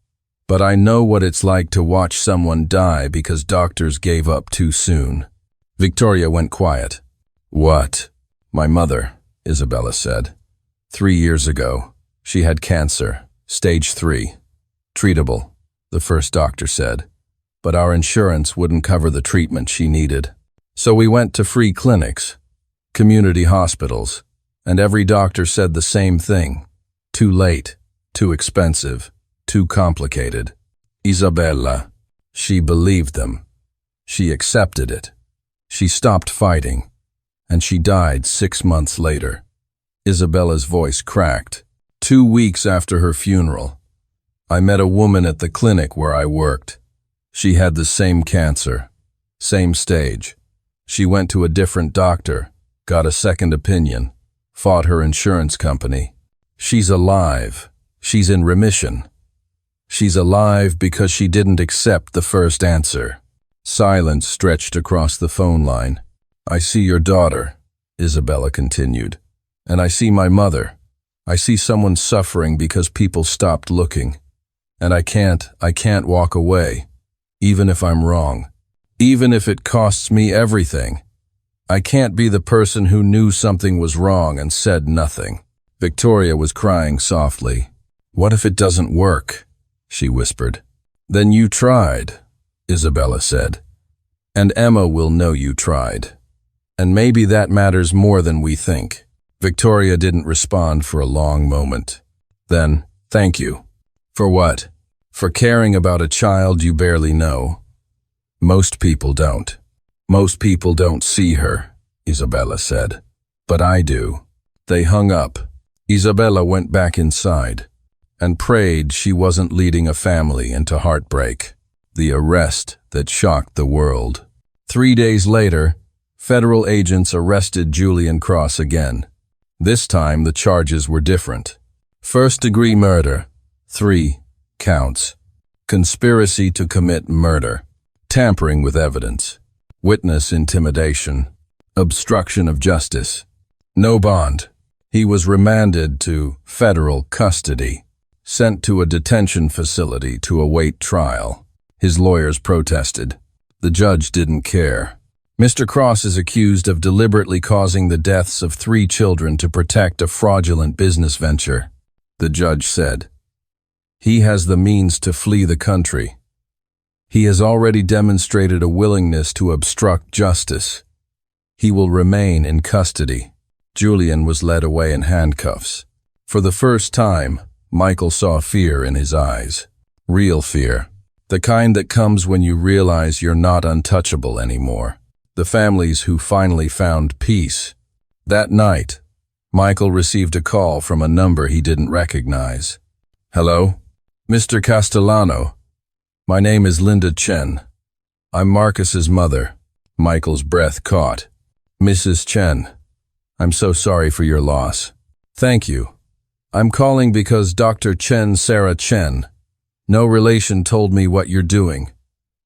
but I know what it's like to watch someone die because doctors gave up too soon. Victoria went quiet. What? My mother, Isabella said. 3 years ago, she had cancer, stage 3. Treatable, the first doctor said. But our insurance wouldn't cover the treatment she needed. So we went to free clinics, community hospitals, and every doctor said the same thing. Too late, too expensive, too complicated. Isabella, she believed them. She accepted it. She stopped fighting, and she died 6 months later. Isabella's voice cracked. 2 weeks after her funeral, I met a woman at the clinic where I worked. She had the same cancer, same stage. She went to a different doctor, got a second opinion, fought her insurance company. She's alive. She's in remission. She's alive because she didn't accept the first answer. Silence stretched across the phone line. I see your daughter, Isabella continued, and I see my mother. I see someone suffering because people stopped looking. And I can't walk away, even if I'm wrong. even if it costs me everything. I can't be the person who knew something was wrong and said nothing." Victoria was crying softly. "What if it doesn't work?" she whispered. "Then you tried," Isabella said. "And Emma will know you tried. And maybe that matters more than we think." Victoria didn't respond for a long moment. Then, "Thank you." "For what?" "For caring about a child you barely know." "Most people don't. Most people don't see her," Isabella said. "But I do." They hung up. Isabella went back inside and prayed she wasn't leading a family into heartbreak. The arrest that shocked the world. 3 days later, federal agents arrested Julian Cross again. This time the charges were different. First-degree murder, 3 counts. Conspiracy to commit murder. Tampering with evidence. Witness intimidation. Obstruction of justice. No bond. He was remanded to federal custody, sent to a detention facility to await trial. His lawyers protested. The judge didn't care. Mr. Cross is accused of deliberately causing the deaths of 3 children to protect a fraudulent business venture, the judge said. He has the means to flee the country. He has already demonstrated a willingness to obstruct justice. He will remain in custody. Julian was led away in handcuffs. For the first time, Michael saw fear in his eyes. Real fear. The kind that comes when you realize you're not untouchable anymore. The families who finally found peace. That night, Michael received a call from a number he didn't recognize. "Hello? Mr. Castellano. My name is Linda Chen. I'm Marcus's mother." Michael's breath caught. "Mrs. Chen, I'm so sorry for your loss." "Thank you. I'm calling because Dr. Chen, Sarah Chen, no relation, told me what you're doing,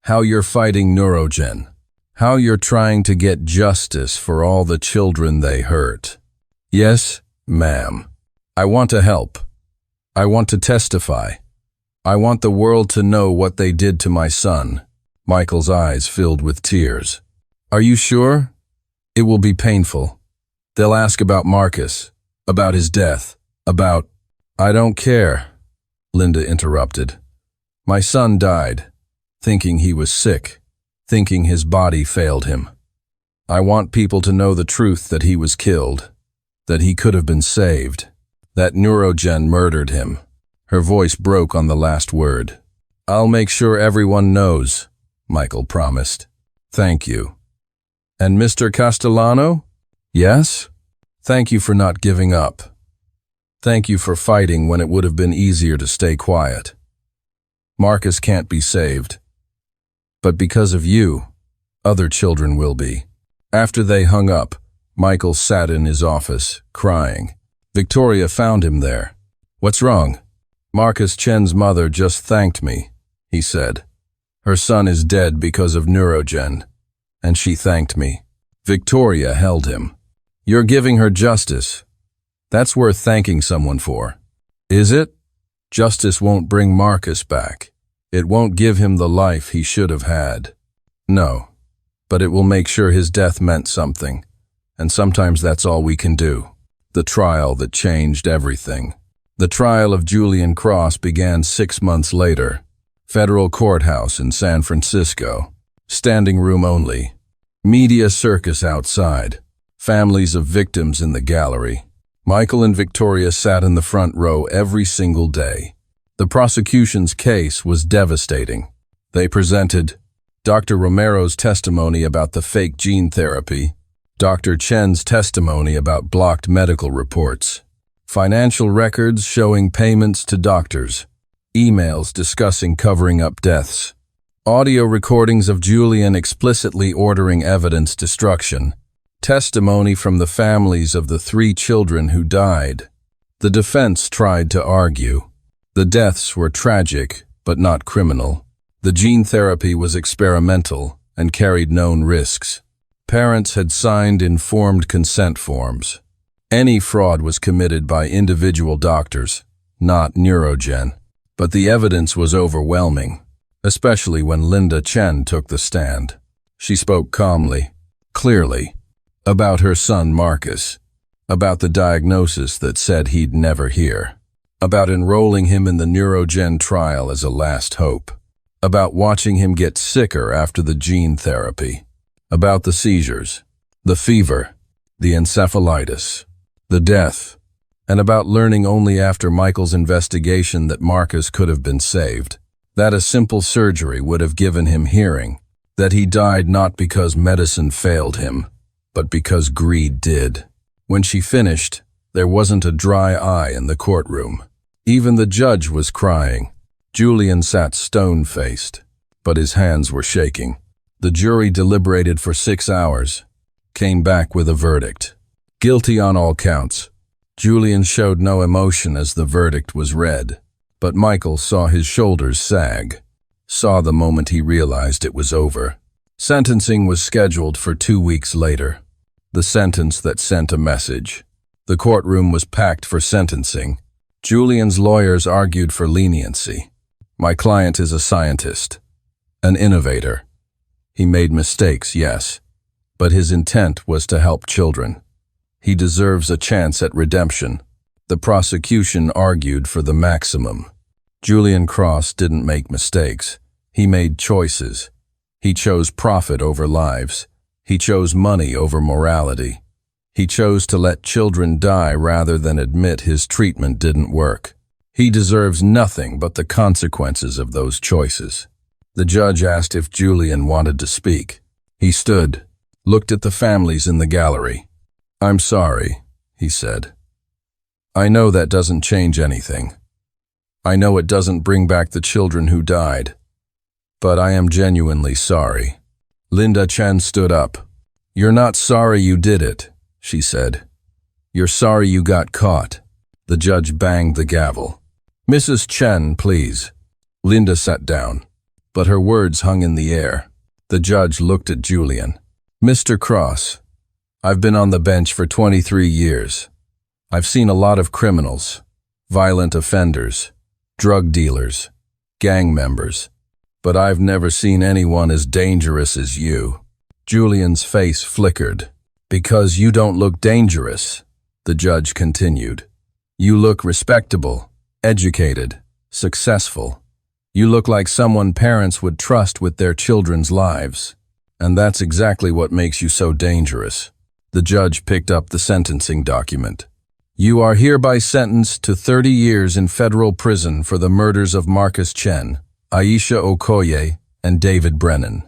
how you're fighting neurogen, how you're trying to get justice for all the children they hurt." "Yes, ma'am. I want to help. I want to testify. I want the world to know what they did to my son." Michael's eyes filled with tears. "Are you sure? It will be painful. They'll ask about Marcus, about his death, about—" "I don't care," Linda interrupted. "My son died, thinking he was sick, thinking his body failed him. I want people to know the truth, that he was killed, that he could have been saved, that neurogen murdered him." Her voice broke on the last word. "I'll make sure everyone knows," Michael promised. "Thank you." "And Mr. Castellano?" "Yes? Thank you for not giving up. Thank you for fighting when it would have been easier to stay quiet. Marcus can't be saved. But because of you, other children will be." After they hung up, Michael sat in his office, crying. Victoria found him there. "What's wrong?" "Marcus Chen's mother just thanked me," he said. "Her son is dead because of neurogen, and she thanked me." Victoria held him. "You're giving her justice. That's worth thanking someone for." "Is it? Justice won't bring Marcus back. It won't give him the life he should have had. No, but it will make sure his death meant something, and sometimes that's all we can do." The trial that changed everything. The trial of Julian Cross began 6 months later. Federal courthouse in San Francisco. Standing room only. Media circus outside. Families of victims in the gallery. Michael and Victoria sat in the front row every single day. The prosecution's case was devastating. They presented Dr. Romero's testimony about the fake gene therapy, Dr. Chen's testimony about blocked medical reports, financial records showing payments to doctors, emails discussing covering up deaths, audio recordings of Julian explicitly ordering evidence destruction, testimony from the families of the 3 children who died. The defense tried to argue. The deaths were tragic, but not criminal. The gene therapy was experimental and carried known risks. Parents had signed informed consent forms. Any fraud was committed by individual doctors, not neurogen. But the evidence was overwhelming, especially when Linda Chen took the stand. She spoke calmly, clearly, about her son Marcus, about the diagnosis that said he'd never hear, about enrolling him in the neurogen trial as a last hope, about watching him get sicker after the gene therapy, about the seizures, the fever, the encephalitis, the death, and about learning only after Michael's investigation that Marcus could have been saved, that a simple surgery would have given him hearing, that he died not because medicine failed him, but because greed did. When she finished, there wasn't a dry eye in the courtroom. Even the judge was crying. Julian sat stone-faced, but his hands were shaking. The jury deliberated for 6 hours, came back with a verdict. Guilty on all counts. Julian showed no emotion as the verdict was read, but Michael saw his shoulders sag, saw the moment he realized it was over. Sentencing was scheduled for 2 weeks later. The sentence that sent a message. The courtroom was packed for sentencing. Julian's lawyers argued for leniency. My client is a scientist, an innovator. He made mistakes, yes, but his intent was to help children. He deserves a chance at redemption. The prosecution argued for the maximum. Julian Cross didn't make mistakes. He made choices. He chose profit over lives. He chose money over morality. He chose to let children die rather than admit his treatment didn't work. He deserves nothing but the consequences of those choices. The judge asked if Julian wanted to speak. He stood, looked at the families in the gallery. "I'm sorry," he said. "I know that doesn't change anything. I know it doesn't bring back the children who died. But I am genuinely sorry." Linda Chen stood up. "You're not sorry you did it," she said. "You're sorry you got caught." The judge banged the gavel. "Mrs. Chen, please." Linda sat down, but her words hung in the air. The judge looked at Julian. "Mr. Cross, I've been on the bench for 23 years. I've seen a lot of criminals, violent offenders, drug dealers, gang members, but I've never seen anyone as dangerous as you." Julian's face flickered. "Because you don't look dangerous," the judge continued. "You look respectable, educated, successful. You look like someone parents would trust with their children's lives. And that's exactly what makes you so dangerous." The judge picked up the sentencing document. "You are hereby sentenced to 30 years in federal prison for the murders of Marcus Chen, Aisha Okoye, and David Brennan.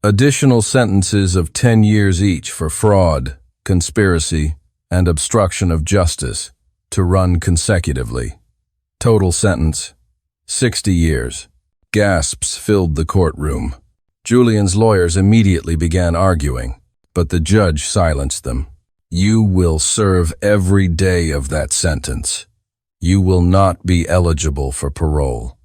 Additional sentences of 10 years each for fraud, conspiracy, and obstruction of justice to run consecutively. Total sentence, 60 years. Gasps filled the courtroom. Julian's lawyers immediately began arguing, but the judge silenced them. "You will serve every day of that sentence. You will not be eligible for parole.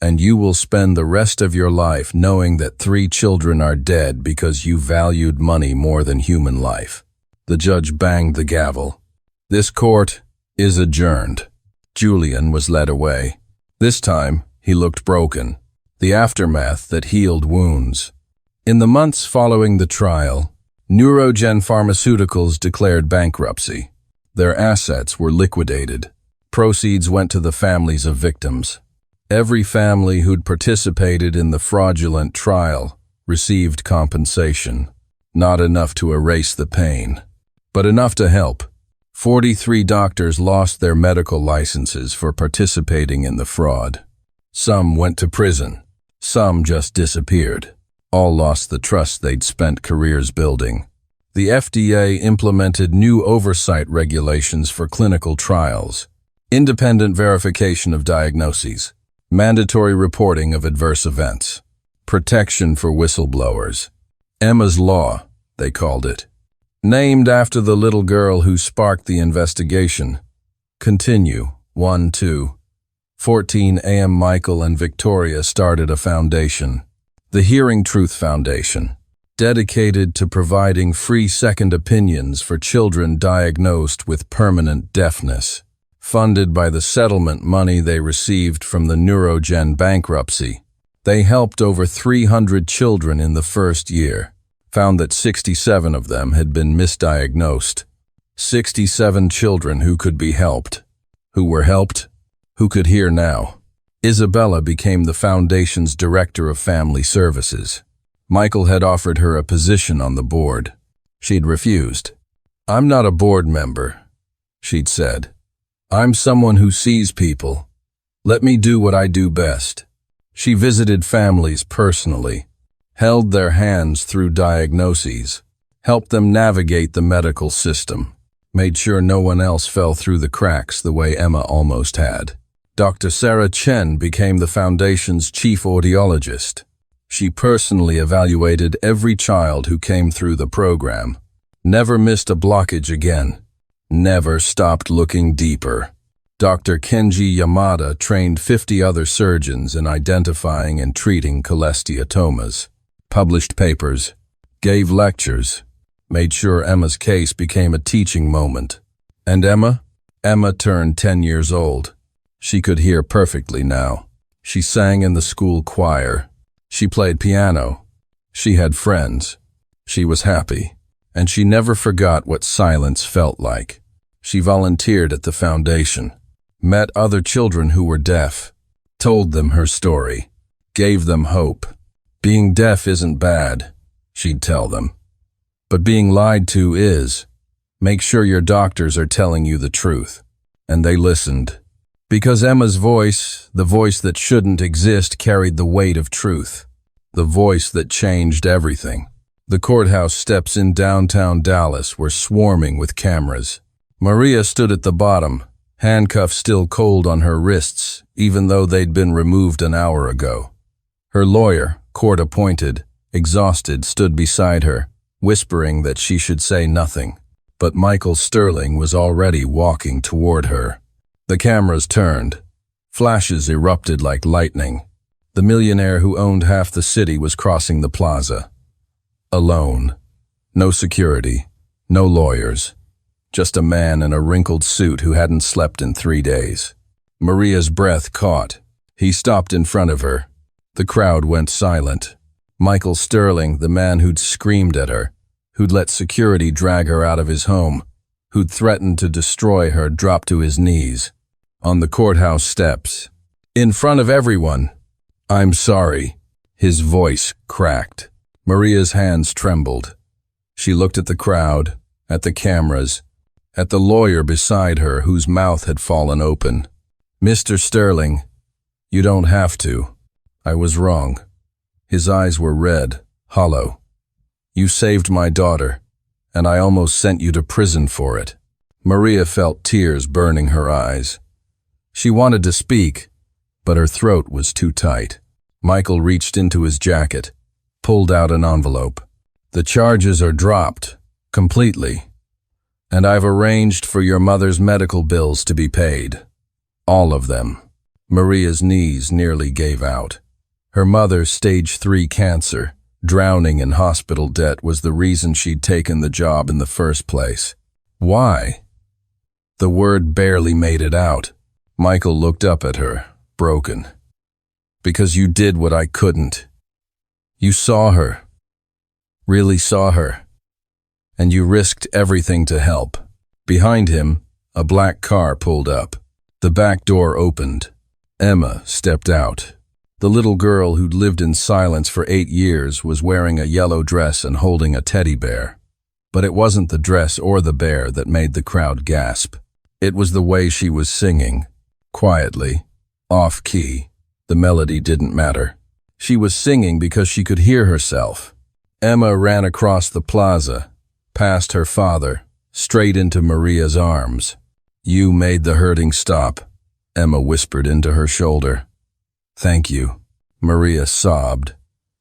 And you will spend the rest of your life knowing that 3 children are dead because you valued money more than human life." The judge banged the gavel. "This court is adjourned." Julian was led away. This time, he looked broken, the aftermath that healed wounds. In the months following the trial, Neurogen Pharmaceuticals declared bankruptcy. Their assets were liquidated. Proceeds went to the families of victims. Every family who'd participated in the fraudulent trial received compensation. Not enough to erase the pain, but enough to help. 43 doctors lost their medical licenses for participating in the fraud. Some went to prison. Some just disappeared. All lost the trust they'd spent careers building. The FDA implemented new oversight regulations for clinical trials, independent verification of diagnoses, mandatory reporting of adverse events, protection for whistleblowers. Emma's Law, they called it. Named after the little girl who sparked the investigation. Continue, 1-2. 14 a.m. Michael and Victoria started a foundation, the Hearing Truth Foundation, dedicated to providing free second opinions for children diagnosed with permanent deafness. Funded by the settlement money they received from the Neurogen bankruptcy, they helped over 300 children in the first year. found that 67 of them had been misdiagnosed. 67 children who could be helped. Who were helped? Who could hear now? Isabella became the foundation's director of family services. Michael had offered her a position on the board. She'd refused. "I'm not a board member," she'd said. "I'm someone who sees people. Let me do what I do best." She visited families personally, held their hands through diagnoses, helped them navigate the medical system, made sure no one else fell through the cracks the way Emma almost had. Dr. Sarah Chen became the foundation's chief audiologist. She personally evaluated every child who came through the program, never missed a blockage again, never stopped looking deeper. Dr. Kenji Yamada trained 50 other surgeons in identifying and treating cholesteatomas, published papers, gave lectures, made sure Emma's case became a teaching moment. And Emma? Emma turned 10 years old. She could hear perfectly now. She sang in the school choir. She played piano. She had friends. She was happy. And she never forgot what silence felt like. She volunteered at the foundation, met other children who were deaf, told them her story, gave them hope. Being deaf isn't bad, she'd tell them. But being lied to is. Make sure your doctors are telling you the truth. And they listened. Because Emma's voice, the voice that shouldn't exist, carried the weight of truth. The voice that changed everything. The courthouse steps in downtown Dallas were swarming with cameras. Maria stood at the bottom, handcuffs still cold on her wrists, even though they'd been removed an hour ago. Her lawyer, court-appointed, exhausted, stood beside her, whispering that she should say nothing. But Michael Sterling was already walking toward her. The cameras turned. Flashes erupted like lightning. The millionaire who owned half the city was crossing the plaza. Alone. No security. No lawyers. Just a man in a wrinkled suit who hadn't slept in 3 days. Maria's breath caught. He stopped in front of her. The crowd went silent. Michael Sterling, the man who'd screamed at her, who'd let security drag her out of his home, who'd threatened to destroy her, dropped to his knees. On the courthouse steps. In front of everyone. "I'm sorry." His voice cracked. Maria's hands trembled. She looked at the crowd, at the cameras, at the lawyer beside her whose mouth had fallen open. "Mr. Sterling, you don't have to. I was wrong." His eyes were red, hollow. "You saved my daughter, and I almost sent you to prison for it." Maria felt tears burning her eyes. She wanted to speak, but her throat was too tight. Michael reached into his jacket, pulled out an envelope. "The charges are dropped, completely, and I've arranged for your mother's medical bills to be paid. All of them." Maria's knees nearly gave out. Her mother, stage 3 cancer, drowning in hospital debt, was the reason she'd taken the job in the first place. Why? The word barely made it out. Michael looked up at her, broken. "Because you did what I couldn't. You saw her. Really saw her. And you risked everything to help." Behind him, a black car pulled up. The back door opened. Emma stepped out. The little girl who'd lived in silence for 8 years was wearing a yellow dress and holding a teddy bear. But it wasn't the dress or the bear that made the crowd gasp. It was the way she was singing. Quietly, off-key. The melody didn't matter. She was singing because she could hear herself. Emma ran across the plaza, past her father, straight into Maria's arms. "You made the hurting stop," Emma whispered into her shoulder. "Thank you." Maria sobbed.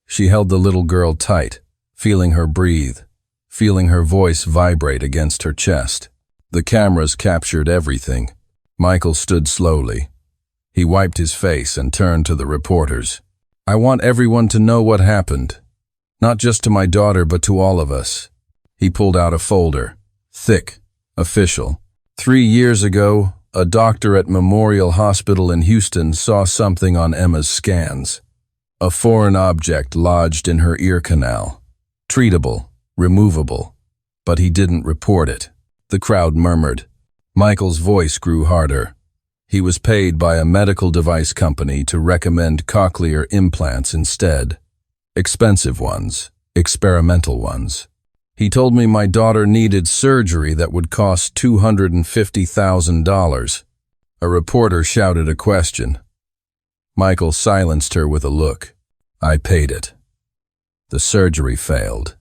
She held the little girl tight, feeling her breathe, feeling her voice vibrate against her chest. The cameras captured everything. Michael stood slowly. He wiped his face and turned to the reporters. "I want everyone to know what happened. Not just to my daughter, but to all of us." He pulled out a folder, thick, official. 3 years ago, a doctor at Memorial Hospital in Houston saw something on Emma's scans. A foreign object lodged in her ear canal. Treatable, removable. But he didn't report it. The crowd murmured. Michael's voice grew harder. He was paid by a medical device company to recommend cochlear implants instead. Expensive ones, experimental ones. He told me my daughter needed surgery that would cost $250,000. A reporter shouted a question. Michael silenced her with a look. I paid it. The surgery failed.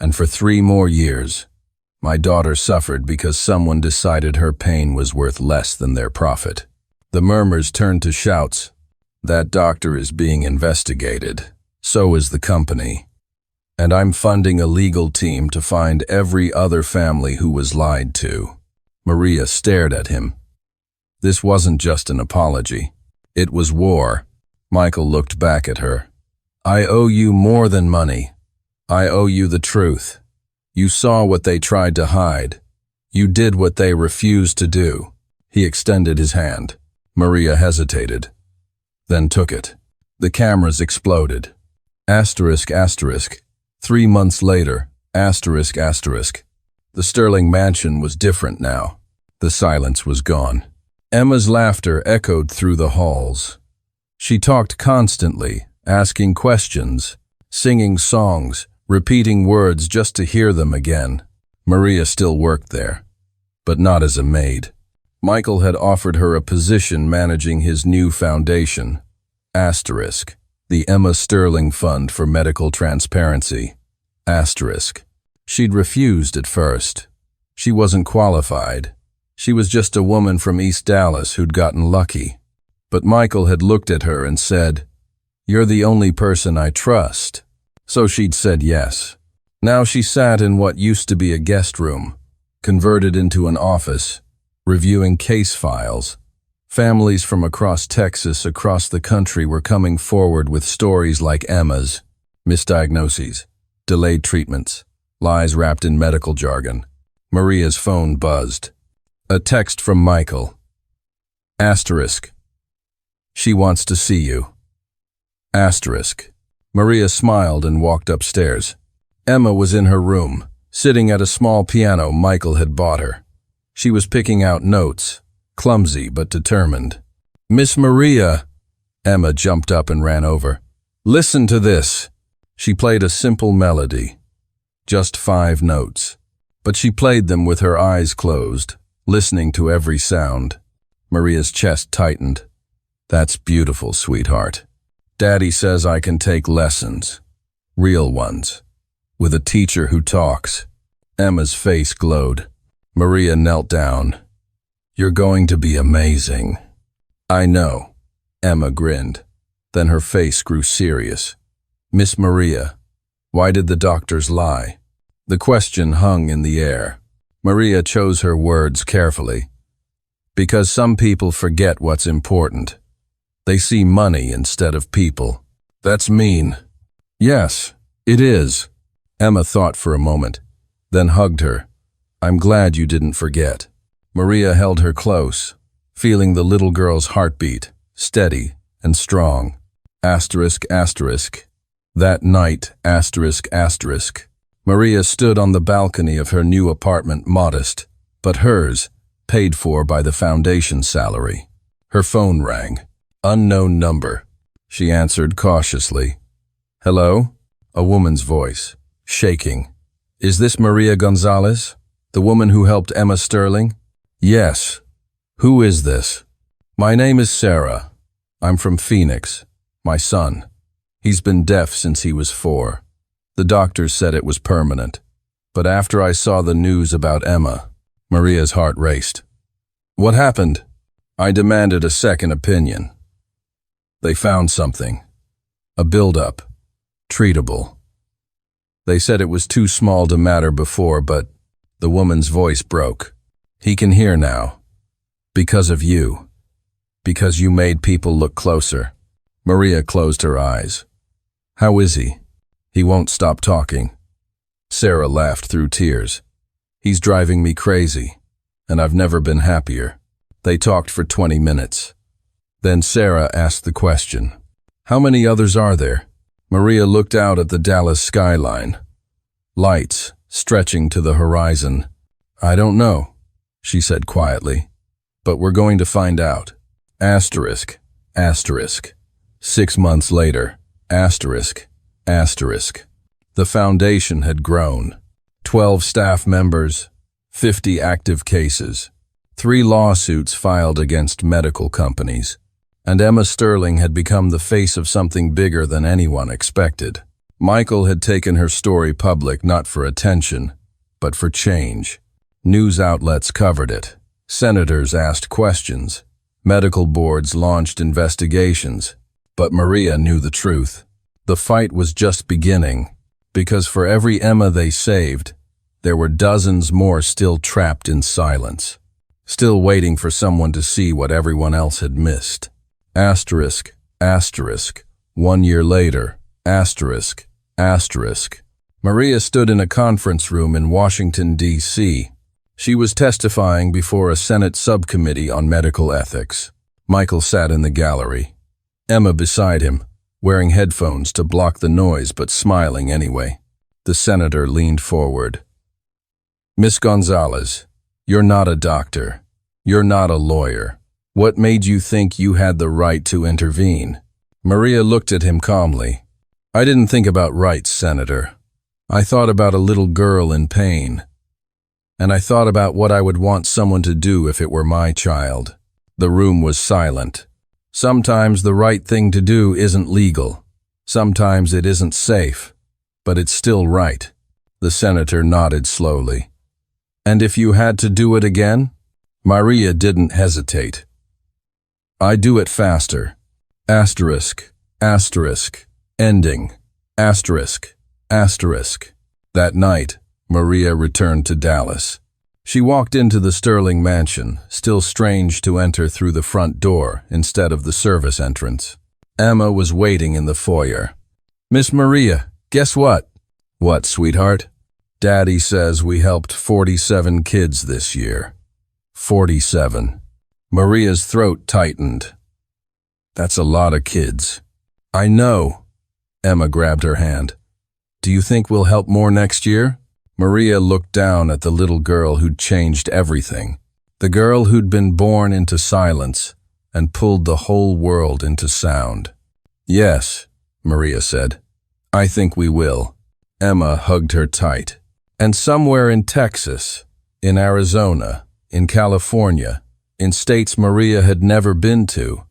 And for 3 more years, my daughter suffered because someone decided her pain was worth less than their profit. The murmurs turned to shouts. That doctor is being investigated. So is the company. And I'm funding a legal team to find every other family who was lied to. Maria stared at him. This wasn't just an apology. It was war. Michael looked back at her. I owe you more than money. I owe you the truth. You saw what they tried to hide. You did what they refused to do. He extended his hand. Maria hesitated, then took it. The cameras exploded. Asterisk, asterisk. 3 months later, asterisk, asterisk. The Sterling mansion was different now. The silence was gone. Emma's laughter echoed through the halls. She talked constantly, asking questions, singing songs, repeating words just to hear them again. Maria still worked there, but not as a maid. Michael had offered her a position managing his new foundation, asterisk, the Emma Sterling Fund for Medical Transparency, asterisk. She'd refused at first. She wasn't qualified. She was just a woman from East Dallas who'd gotten lucky. But Michael had looked at her and said, "You're the only person I trust." So she'd said yes. Now she sat in what used to be a guest room, converted into an office, reviewing case files. Families from across Texas, across the country were coming forward with stories like Emma's, misdiagnoses, delayed treatments, lies wrapped in medical jargon. Maria's phone buzzed. A text from Michael. Asterisk. She wants to see you. Asterisk. Maria smiled and walked upstairs. Emma was in her room, sitting at a small piano Michael had bought her. She was picking out notes, clumsy but determined. "Miss Maria!" Emma jumped up and ran over. "Listen to this." She played a simple melody, just 5 notes, but she played them with her eyes closed, listening to every sound. Maria's chest tightened. "That's beautiful, sweetheart. Daddy says I can take lessons, real ones, with a teacher who talks." Emma's face glowed. Maria knelt down. "You're going to be amazing." "I know," Emma grinned. Then her face grew serious. "Miss Maria, why did the doctors lie?" The question hung in the air. Maria chose her words carefully. "Because some people forget what's important. They see money instead of people." "That's mean." "Yes, it is." Emma thought for a moment, then hugged her. "I'm glad you didn't forget." Maria held her close, feeling the little girl's heartbeat, steady and strong. Asterisk, asterisk. That night, asterisk, asterisk. Maria stood on the balcony of her new apartment, modest, but hers, paid for by the foundation salary. Her phone rang. Unknown number. She answered cautiously. "Hello?" A woman's voice, shaking. "Is this Maria Gonzalez, the woman who helped Emma Sterling?" "Yes." "Who is this?" "My name is Sarah. I'm from Phoenix. My son. He's been deaf since he was 4. The doctors said it was permanent. But after I saw the news about Emma," Maria's heart raced. "What happened?" "I demanded a second opinion. They found something. A buildup. Treatable. They said it was too small to matter before, but..." The woman's voice broke. "He can hear now. Because of you. Because you made people look closer." Maria closed her eyes. "How is he?" "He won't stop talking." Sarah laughed through tears. "He's driving me crazy, and I've never been happier." They talked for 20 minutes. Then Sarah asked the question, "How many others are there?" Maria looked out at the Dallas skyline. lights stretching to the horizon. "I don't know," she said quietly, "but we're going to find out." Asterisk, asterisk. 6 months later, asterisk, asterisk. The foundation had grown. 12 staff members, 50 active cases, 3 lawsuits filed against medical companies, and Emma Sterling had become the face of something bigger than anyone expected. Michael had taken her story public not for attention, but for change. News outlets covered it. Senators asked questions. Medical boards launched investigations. But Maria knew the truth. The fight was just beginning, because for every Emma they saved, there were dozens more still trapped in silence, still waiting for someone to see what everyone else had missed. Asterisk, asterisk. 1 year later, asterisk, asterisk. Maria stood in a conference room in Washington, D.C. She was testifying before a Senate subcommittee on medical ethics. Michael sat in the gallery, Emma beside him, wearing headphones to block the noise but smiling anyway. The senator leaned forward. "Miss Gonzalez, you're not a doctor. You're not a lawyer. What made you think you had the right to intervene?" Maria looked at him calmly. "I didn't think about rights, Senator. I thought about a little girl in pain. And I thought about what I would want someone to do if it were my child." The room was silent. Sometimes the right thing to do isn't legal. Sometimes it isn't safe, but it's still right. The senator nodded slowly. "And if you had to do it again?" Maria didn't hesitate. "I do it faster. Asterisk, asterisk, ending, asterisk, asterisk." That night, Maria returned to Dallas. She walked into the Sterling mansion, still strange to enter through the front door instead of the service entrance. Emma was waiting in the foyer. "Miss Maria, guess what?" "What, sweetheart?" "Daddy says we helped 47 kids this year." 47. Maria's throat tightened. "That's a lot of kids." "I know." Emma grabbed her hand. "Do you think we'll help more next year?" Maria looked down at the little girl who'd changed everything. The girl who'd been born into silence and pulled the whole world into sound. "Yes," Maria said. "I think we will." Emma hugged her tight. And somewhere in Texas, in Arizona, in California, in states Maria had never been to,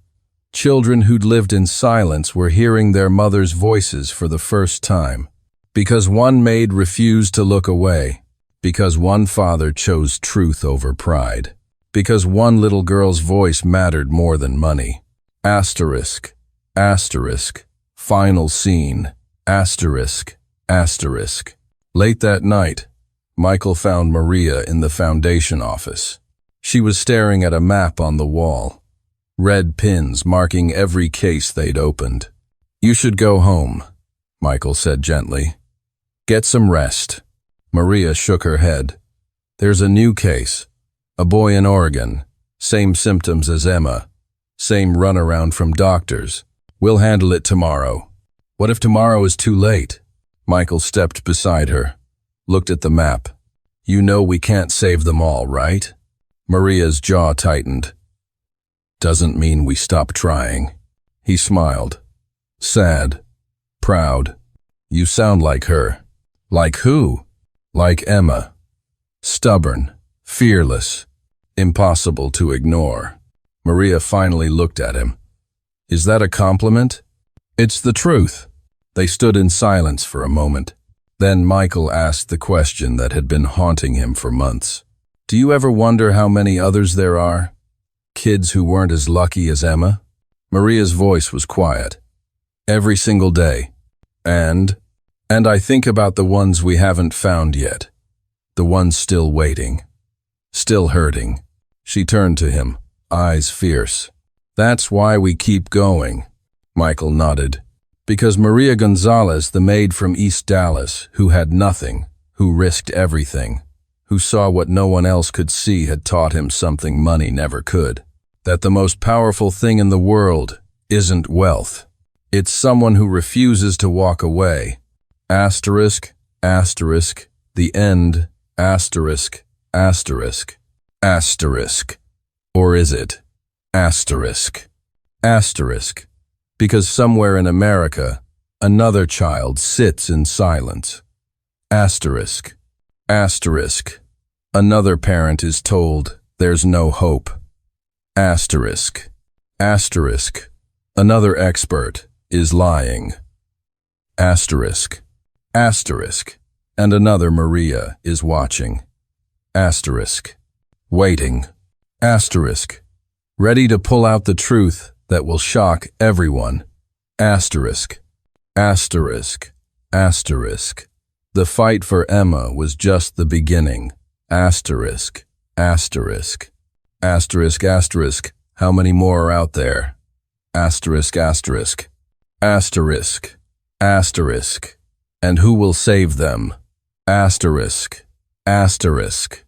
children who'd lived in silence were hearing their mothers' voices for the first time. Because one maid refused to look away, because one father chose truth over pride, because one little girl's voice mattered more than money. Asterisk, asterisk, final scene, asterisk, asterisk. Late that night, Michael found Maria in the foundation office. She was staring at a map on the wall, red pins marking every case they'd opened. "You should go home," Michael said gently. "Get some rest." Maria shook her head. "There's a new case. A boy in Oregon. Same symptoms as Emma. Same runaround from doctors. We'll handle it tomorrow." "What if tomorrow is too late?" Michael stepped beside her, looked at the map. "You know we can't save them all, right?" Maria's jaw tightened. "Doesn't mean we stop trying." He smiled. Sad. Proud. "You sound like her." "Like who?" "Like Emma. Stubborn, fearless, impossible to ignore." Maria finally looked at him. "Is that a compliment?" "It's the truth." They stood in silence for a moment. Then Michael asked the question that had been haunting him for months. "Do you ever wonder how many others there are? Kids who weren't as lucky as Emma?" Maria's voice was quiet. "Every single day. And I think about the ones we haven't found yet. The ones still waiting. Still hurting." She turned to him, eyes fierce. "That's why we keep going." Michael nodded. "Because Maria Gonzalez, the maid from East Dallas, who had nothing, who risked everything, who saw what no one else could see, had taught him something money never could. That the most powerful thing in the world isn't wealth. It's someone who refuses to walk away. Asterisk, asterisk, the end, asterisk, asterisk, asterisk. Or is it asterisk? Asterisk, because somewhere in America, another child sits in silence. Asterisk, asterisk, another parent is told there's no hope. Asterisk, asterisk, another expert is lying. Asterisk, asterisk, and another Maria is watching. Asterisk, waiting. Asterisk, ready to pull out the truth that will shock everyone. Asterisk, asterisk, asterisk. The fight for Emma was just the beginning. Asterisk, asterisk, asterisk, asterisk. How many more are out there? Asterisk, asterisk, asterisk, asterisk. And who will save them? Asterisk, asterisk.